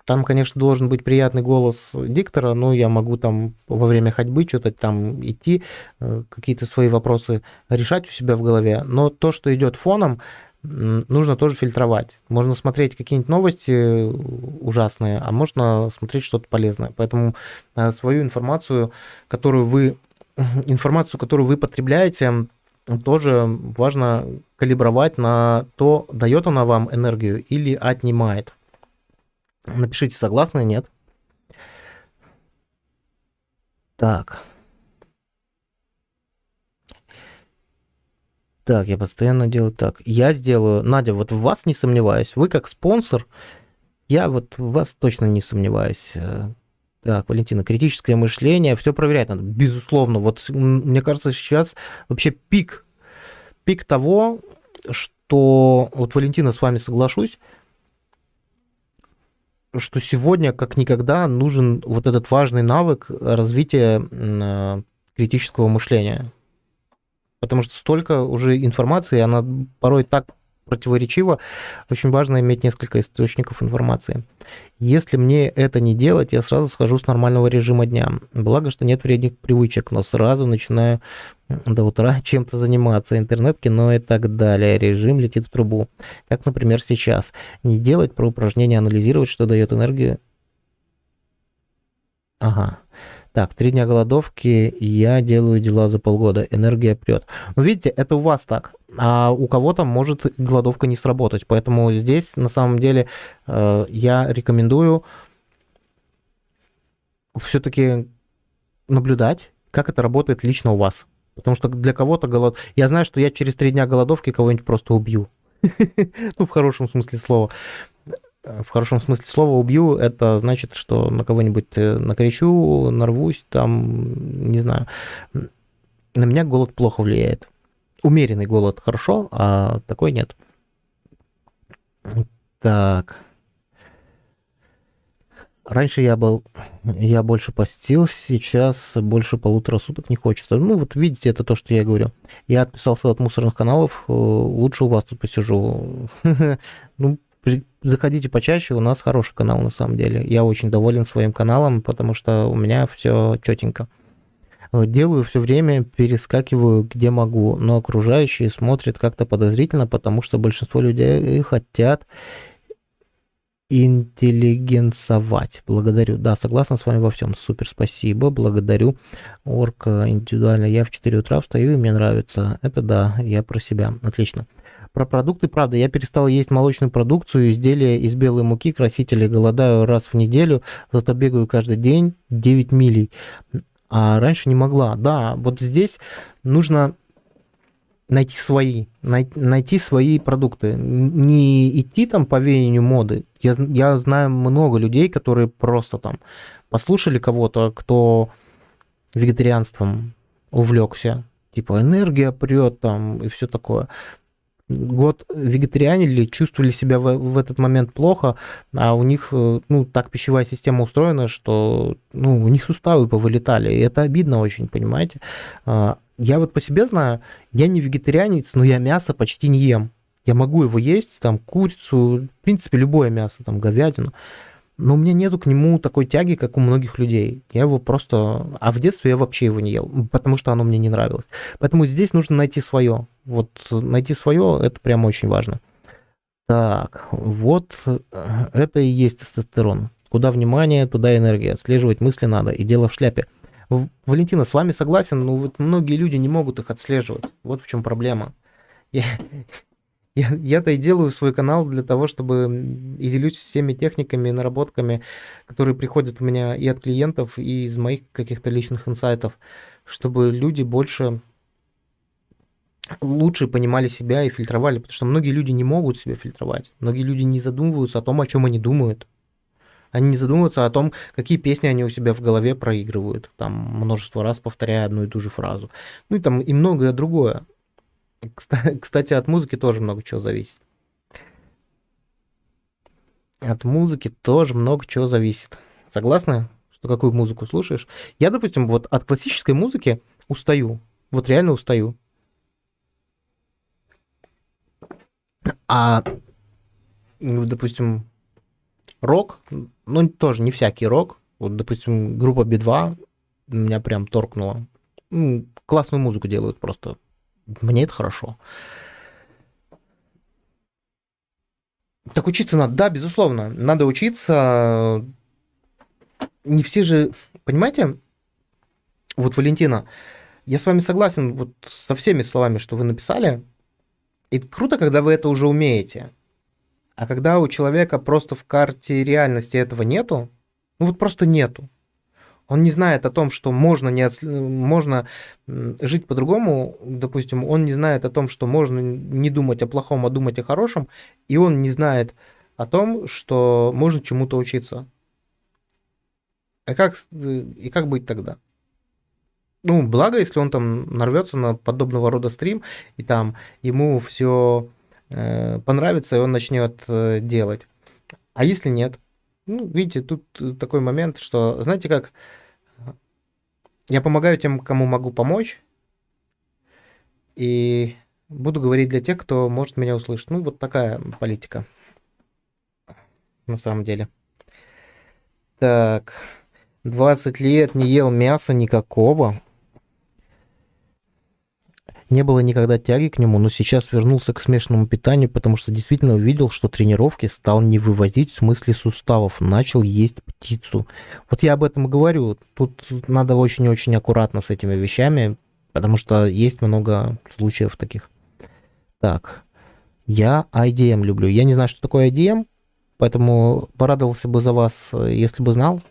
Там, конечно, должен быть приятный голос диктора, но я могу там во время ходьбы что-то там идти, какие-то свои вопросы решать у себя в голове. Но то, что идет фоном, нужно тоже фильтровать. Можно смотреть какие-нибудь новости ужасные, а можно смотреть что-то полезное. Поэтому свою информацию, которую вы потребляете, тоже важно калибровать на то, дает она вам энергию или отнимает. Напишите, согласны, нет. Так. Так, я постоянно делаю так. Я сделаю... Надя, вот в вас не сомневаюсь. Вы как спонсор, я вот в вас точно не сомневаюсь. Так, Валентина, критическое мышление, все проверять надо, безусловно. Вот мне кажется, сейчас вообще пик того, что... Вот, Валентина, с вами соглашусь, что сегодня, как никогда, нужен вот этот важный навык развития критического мышления. Потому что столько уже информации, она порой так противоречива, очень важно иметь несколько источников информации. Если мне это не делать, я сразу схожу с нормального режима дня. Благо, что нет вредных привычек, но сразу начинаю до утра чем-то заниматься, интернет-кино и так далее. Режим летит в трубу. Как, например, сейчас. Не делать про упражнения, анализировать, что дает энергию. Ага. Так, 3 дня голодовки, я делаю дела за полгода, энергия прет. Ну, видите, это у вас так, а у кого-то может голодовка не сработать. Поэтому здесь, на самом деле, я рекомендую все-таки наблюдать, как это работает лично у вас. Потому что для кого-то Я знаю, что я через 3 дня голодовки кого-нибудь просто убью. Ну, в хорошем смысле слова. В хорошем смысле слова убью, это значит, что на кого-нибудь накричу, нарвусь, там, не знаю. На меня голод плохо влияет. Умеренный голод хорошо, а такой нет. Так. Раньше я больше постил, сейчас больше 1,5 суток не хочется. Ну, вот видите, это то, что я говорю. Я отписался от мусорных каналов, лучше у вас тут посижу. Ну, заходите почаще, у нас хороший канал на самом деле. Я очень доволен своим каналом, потому что у меня все четенько. Делаю все время, перескакиваю где могу, но окружающие смотрят как-то подозрительно, потому что большинство людей хотят интеллигенсовать. Благодарю. Да, согласна с вами во всем. Супер, спасибо. Благодарю. Орка индивидуально. Я в 4 утра встаю, и мне нравится. Это да, я про себя. Отлично. Про продукты, правда, я перестал есть молочную продукцию, изделия из белой муки, красители, голодаю раз в неделю, зато бегаю каждый день 9 милей. А раньше не могла. Да, вот здесь нужно найти свои продукты. Не идти там по веянию моды. Я знаю много людей, которые просто там послушали кого-то, кто вегетарианством увлекся. Типа энергия прет там и все такое. Год вегетарианили, чувствовали себя в этот момент плохо, а у них, ну, так пищевая система устроена, что, ну, у них суставы повылетали, и это обидно очень, понимаете? Я вот по себе знаю, я не вегетарианец, но я мясо почти не ем. Я могу его есть, там, курицу, в принципе, любое мясо, там, говядину, но у меня нету к нему такой тяги, как у многих людей. Я его просто... А в детстве я вообще его не ел, потому что оно мне не нравилось. Поэтому здесь нужно найти свое. Вот найти свое, это прям очень важно. Так, вот это и есть тестостерон. Куда внимание, туда энергия. Отслеживать мысли надо, и дело в шляпе. Валентина, с вами согласен, но вот многие люди не могут их отслеживать. Вот в чем проблема. Я-то и делаю свой канал для того, чтобы и делюсь всеми техниками и наработками, которые приходят у меня и от клиентов, и из моих каких-то личных инсайтов, чтобы люди лучше понимали себя и фильтровали, потому что многие люди не могут себя фильтровать. Многие люди не задумываются о том, о чем они думают. Они не задумываются о том, какие песни они у себя в голове проигрывают, там множество раз повторяя одну и ту же фразу. Ну и там и многое другое. Кстати, от музыки тоже много чего зависит. От музыки тоже много чего зависит. Согласна, что какую музыку слушаешь? Я, допустим, вот от классической музыки устаю. Вот реально устаю. А, допустим, рок, ну, тоже не всякий рок. Вот, допустим, группа Би-2 меня прям торкнула. Ну, классную музыку делают просто. Мне это хорошо. Так учиться надо, да, безусловно. Надо учиться. Не все же, понимаете, вот, Валентина, я с вами согласен вот со всеми словами, что вы написали. И круто, когда вы это уже умеете. А когда у человека просто в карте реальности этого нету, ну вот просто нету. Он не знает о том, что можно жить по-другому. Допустим, он не знает о том, что можно не думать о плохом, а думать о хорошем. И он не знает о том, что можно чему-то учиться. И как быть тогда? Ну, благо, если он там нарвется на подобного рода стрим, и там ему все понравится, и он начнет делать. А если нет? Ну, видите, тут такой момент, что, знаете как, я помогаю тем, кому могу помочь, и буду говорить для тех, кто может меня услышать. Ну, вот такая политика, на самом деле. Так, 20 лет не ел мяса никакого. Не было никогда тяги к нему, но сейчас вернулся к смешанному питанию, потому что действительно увидел, что тренировки стал не вывозить в смысле суставов, начал есть птицу. Вот я об этом и говорю. Тут надо очень-очень аккуратно с этими вещами, потому что есть много случаев таких. Так, я IDM люблю. Я не знаю, что такое IDM, поэтому порадовался бы за вас, если бы знал.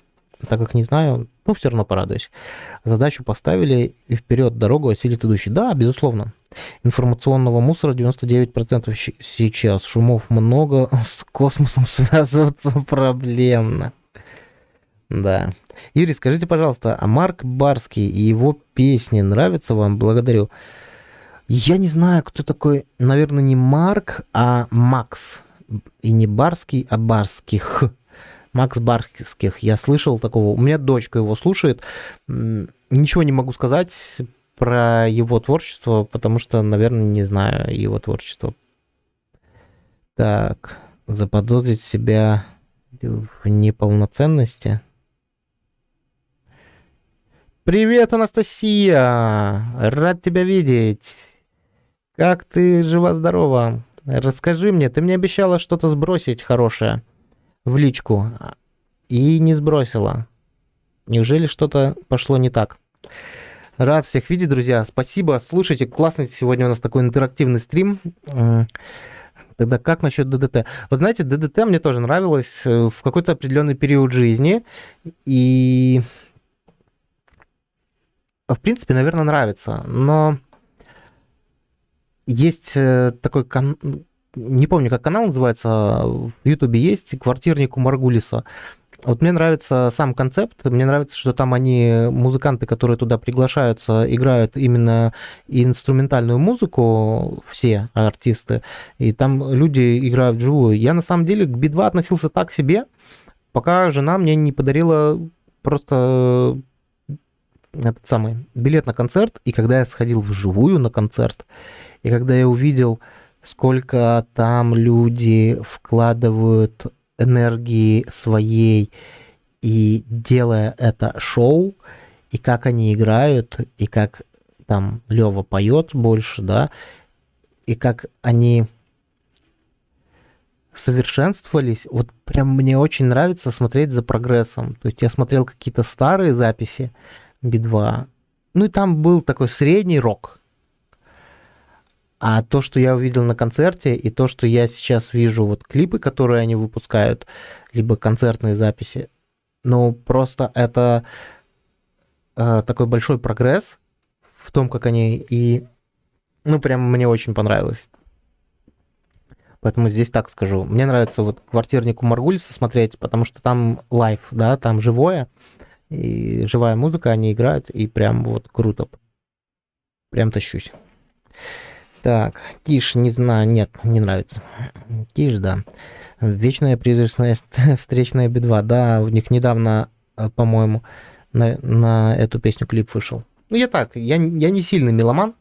Так как не знаю, ну, все равно порадуюсь. Задачу поставили, и вперед дорогу осилит идущий. Да, безусловно. Информационного мусора 99% сейчас. Шумов много, с космосом связываться проблемно. Да. Юрий, скажите, пожалуйста, а Марк Барский и его песни нравятся вам? Благодарю. Я не знаю, кто такой, наверное, не Марк, а Макс. И не Барский, а Барских. Макс Барских, я слышал такого. У меня дочка его слушает. Ничего не могу сказать про его творчество, потому что, наверное, не знаю его творчество. Так, заподозрить себя в неполноценности. Привет, Анастасия! Рад тебя видеть. Как ты жива-здорова? Расскажи мне, ты мне обещала что-то сбросить хорошее в личку и не сбросила. Неужели что-то пошло не так? Рад всех видеть, друзья. Спасибо. Слушайте, классный сегодня у нас такой интерактивный стрим. Тогда как насчет ДДТ? Вот знаете, ДДТ мне тоже нравилось в какой-то определенный период жизни. И, в принципе, наверное, нравится. Но есть такой не помню, как канал называется, в Ютубе есть, «Квартирник у Маргулиса». Вот мне нравится сам концепт, мне нравится, что там они, музыканты, которые туда приглашаются, играют именно инструментальную музыку, все артисты, и там люди играют вживую. Я на самом деле к Би-2 относился так себе, пока жена мне не подарила просто этот самый билет на концерт, и когда я сходил вживую на концерт, и когда я увидел, сколько там люди вкладывают энергии своей, и делая это шоу, и как они играют, и как там Лёва поет больше, да, и как они совершенствовались, вот прям мне очень нравится смотреть за прогрессом. То есть я смотрел какие-то старые записи Би-2, ну и там был такой средний рок. А то, что я увидел на концерте, и то, что я сейчас вижу, вот клипы, которые они выпускают, либо концертные записи, ну, просто это такой большой прогресс, в том, как они, и, ну, прям мне очень понравилось. Поэтому здесь так скажу. Мне нравится вот «Квартирнику Маргулиса» смотреть, потому что там лайв, да, там живое, и живая музыка, они играют, и прям вот круто. Прям тащусь. Так, Киш, не знаю, нет, не нравится. Киш, да. Вечная призрачная встречная бедва. Да, у них недавно, по-моему, на эту песню клип вышел. Ну, я так, я не сильный меломан,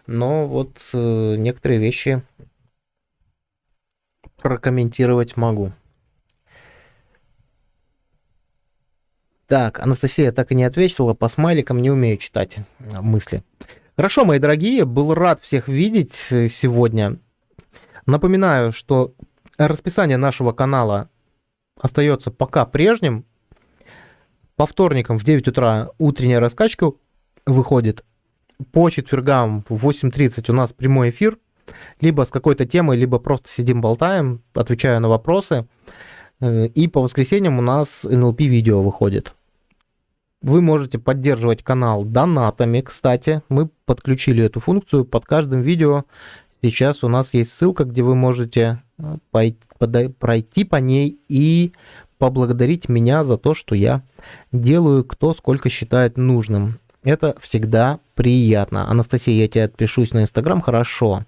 но вот некоторые вещи прокомментировать могу. Так, Анастасия так и не ответила, по смайликам не умею читать мысли. Хорошо, мои дорогие, был рад всех видеть сегодня. Напоминаю, что расписание нашего канала остается пока прежним. По вторникам в 9 утра утренняя раскачка выходит. По четвергам в 8:30 у нас прямой эфир. Либо с какой-то темой, либо просто сидим болтаем, отвечаю на вопросы. И по воскресеньям у нас NLP-видео выходит. Вы можете поддерживать канал донатами, кстати. Мы подключили эту функцию. Под каждым видео сейчас у нас есть ссылка, где вы можете пройти по ней и поблагодарить меня за то, что я делаю, кто сколько считает нужным. Это всегда приятно. Анастасия, я тебе отпишусь на Инстаграм. Хорошо.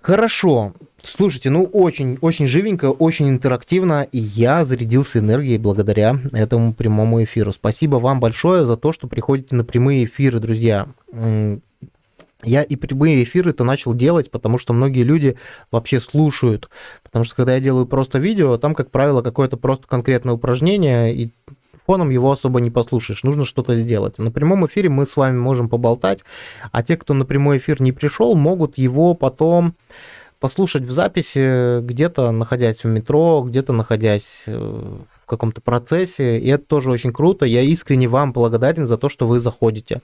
Хорошо. Слушайте, ну очень живенько, очень интерактивно, и я зарядился энергией благодаря этому прямому эфиру. Спасибо вам большое за то, что приходите на прямые эфиры, друзья. Я и прямые эфиры-то начал делать, потому что многие люди вообще слушают. Потому что когда я делаю просто видео, там, как правило, какое-то просто конкретное упражнение, и фоном его особо не послушаешь, нужно что-то сделать. На прямом эфире мы с вами можем поболтать, а те, кто на прямой эфир не пришел, могут его потом послушать в записи, где-то находясь в метро, где-то находясь в каком-то процессе, и это тоже очень круто. Я искренне вам благодарен за то, что вы заходите,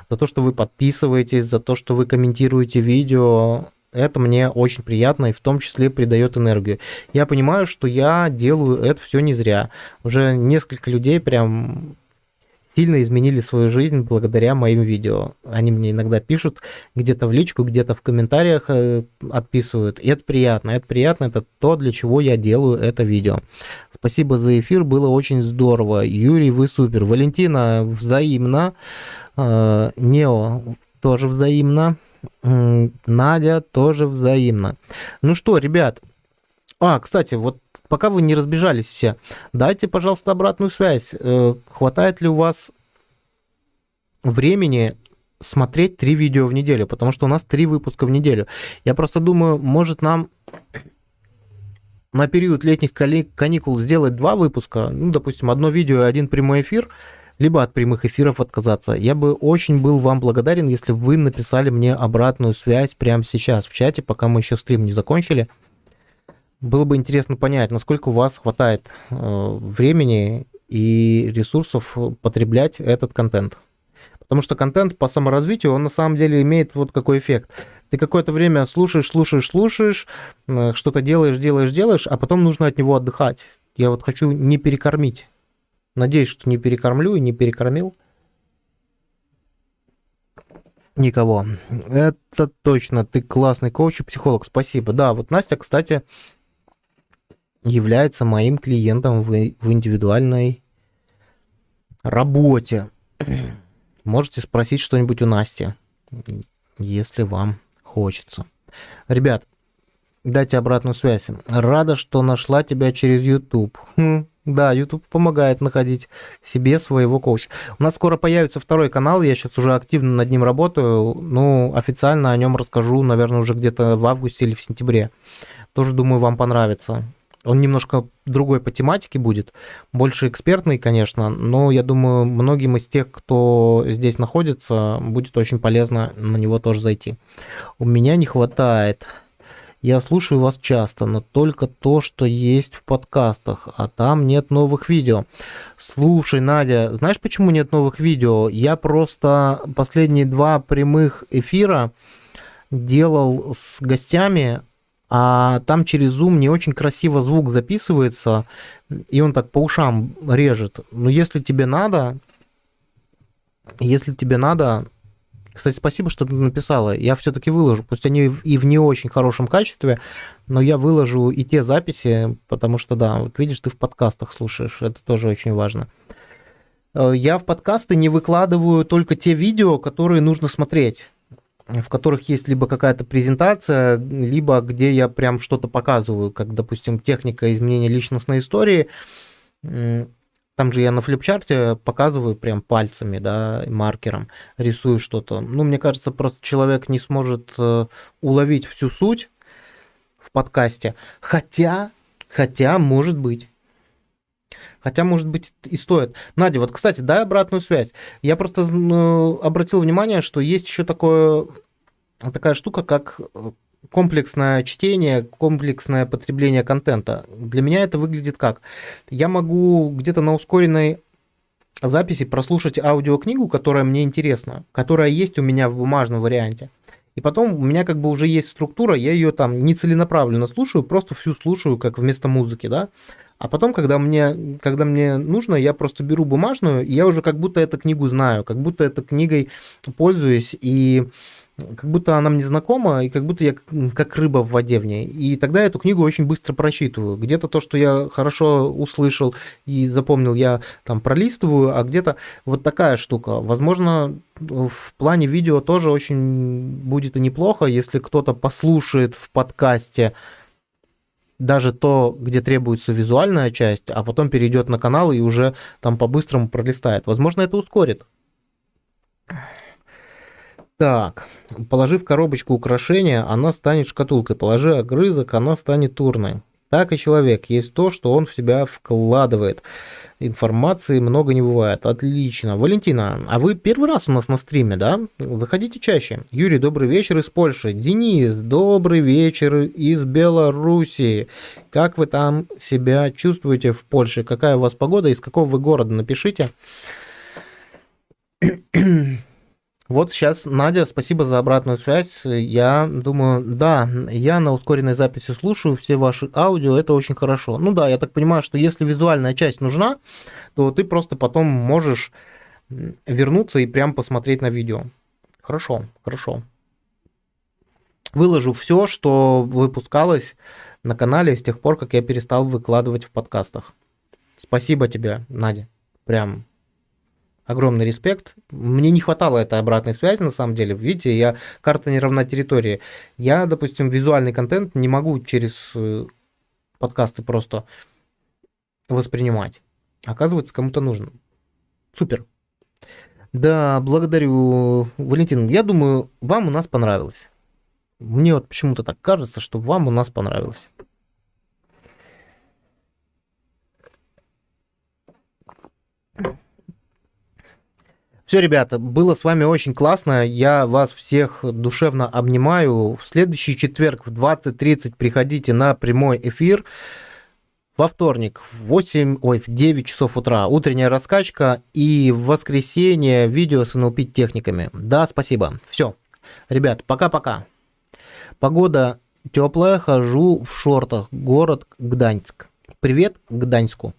за то, что вы подписываетесь, за то, что вы комментируете видео. Это мне очень приятно и в том числе придает энергию. Я понимаю, что я делаю это все не зря. Уже несколько людей прям сильно изменили свою жизнь благодаря моим видео. Они мне иногда пишут где-то в личку, где-то в комментариях отписывают. И это приятно. Это то, для чего я делаю это видео. Спасибо за эфир, было очень здорово. Юрий, вы супер. Валентина, взаимно. Нео, тоже взаимно. Надя, тоже взаимно. Ну что, ребят, кстати, вот пока вы не разбежались все, дайте, пожалуйста, обратную связь. Хватает ли у вас времени смотреть 3 видео в неделю? Потому что у нас 3 выпуска в неделю. Я просто думаю, может нам на период летних каникул сделать 2 выпуска, ну, допустим, одно видео и 1 прямой эфир, либо от прямых эфиров отказаться. Я бы очень был вам благодарен, если бы вы написали мне обратную связь прямо сейчас в чате, пока мы еще стрим не закончили. Было бы интересно понять, насколько у вас хватает времени и ресурсов потреблять этот контент. Потому что контент по саморазвитию, он на самом деле имеет вот какой эффект. Ты какое-то время слушаешь, что-то делаешь, а потом нужно от него отдыхать. Я вот хочу не перекормить. Надеюсь, что не перекормлю и не перекормил никого. Это точно. Ты классный коуч и психолог. Спасибо. Да, вот Настя, кстати, является моим клиентом в индивидуальной работе. Можете спросить что-нибудь у Насти, если вам хочется. Ребят, дайте обратную связь. Рада, что нашла тебя через YouTube. Да, YouTube помогает находить себе своего коуча. У нас скоро появится 2-й канал, я сейчас уже активно над ним работаю. Ну, официально о нем расскажу, наверное, уже где-то в августе или в сентябре. Тоже, думаю, вам понравится. Он немножко другой по тематике будет, больше экспертный, конечно, но я думаю, многим из тех, кто здесь находится, будет очень полезно на него тоже зайти. У меня не хватает. Я слушаю вас часто, но только то, что есть в подкастах, а там нет новых видео. Слушай, Надя, знаешь, почему нет новых видео? Я просто последние 2 прямых эфира делал с гостями, а там через Zoom не очень красиво звук записывается, и он так по ушам режет. Но если тебе надо, Кстати, спасибо, что ты написала. Я все-таки выложу, пусть они и в не очень хорошем качестве, но я выложу и те записи, потому что, да, вот видишь, ты в подкастах слушаешь, это тоже очень важно. Я в подкасты не выкладываю только те видео, которые нужно смотреть, в которых есть либо какая-то презентация, либо где я прям что-то показываю, как, допустим, техника изменения личностной истории. Там же я на флипчарте показываю прям пальцами, да, маркером, рисую что-то. Ну, мне кажется, просто человек не сможет уловить всю суть в подкасте. Хотя, может быть. Хотя, может быть, и стоит. Надя, вот, кстати, дай обратную связь. Я просто обратил внимание, что есть еще такая штука, как комплексное чтение, комплексное потребление контента. Для меня это выглядит как? Я могу где-то на ускоренной записи прослушать аудиокнигу, которая мне интересна, которая есть у меня в бумажном варианте. И потом у меня как бы уже есть структура, я ее там не целенаправленно слушаю, просто всю слушаю как вместо музыки, да. А потом, когда мне нужно, я просто беру бумажную, и я уже как будто эту книгу знаю, как будто этой книгой пользуюсь, и как будто она мне знакома, и как будто я как рыба в воде в ней. И тогда я эту книгу очень быстро прочитываю. Где-то то, что я хорошо услышал и запомнил, я там пролистываю, а где-то вот такая штука. Возможно, в плане видео тоже очень будет и неплохо, если кто-то послушает в подкасте даже то, где требуется визуальная часть, а потом перейдет на канал и уже там по-быстрому пролистает. Возможно, это ускорит. Так, положи в коробочку украшения, она станет шкатулкой. Положи огрызок, она станет урной. Так и человек. Есть то, что он в себя вкладывает. Информации много не бывает. Отлично. Валентина, а вы первый раз у нас на стриме, да? Заходите чаще. Юрий, добрый вечер из Польши. Денис, добрый вечер из Белоруссии. Как вы там себя чувствуете в Польше? Какая у вас погода? Из какого вы города? Напишите. Вот сейчас, Надя, спасибо за обратную связь. Я думаю, да, я на ускоренной записи слушаю все ваши аудио, это очень хорошо. Ну да, я так понимаю, что если визуальная часть нужна, то ты просто потом можешь вернуться и прям посмотреть на видео. Хорошо, хорошо. Выложу все, что выпускалось на канале с тех пор, как я перестал выкладывать в подкастах. Спасибо тебе, Надя. Прям огромный респект. Мне не хватало этой обратной связи, на самом деле. Видите, карта не равна территории. Я, допустим, визуальный контент не могу через подкасты просто воспринимать. Оказывается, кому-то нужно. Супер. Да, благодарю, Валентин. Я думаю, вам у нас понравилось. Мне вот почему-то так кажется, что вам у нас понравилось. Все, ребята, было с вами очень классно. Я вас всех душевно обнимаю. В следующий четверг в 20:30 приходите на прямой эфир. Во вторник в 9 часов утра утренняя раскачка. И в воскресенье видео с НЛП техниками. Да, спасибо. Все. Ребят, пока-пока. Погода теплая, хожу в шортах. Город Гданьск. Привет Гданьску.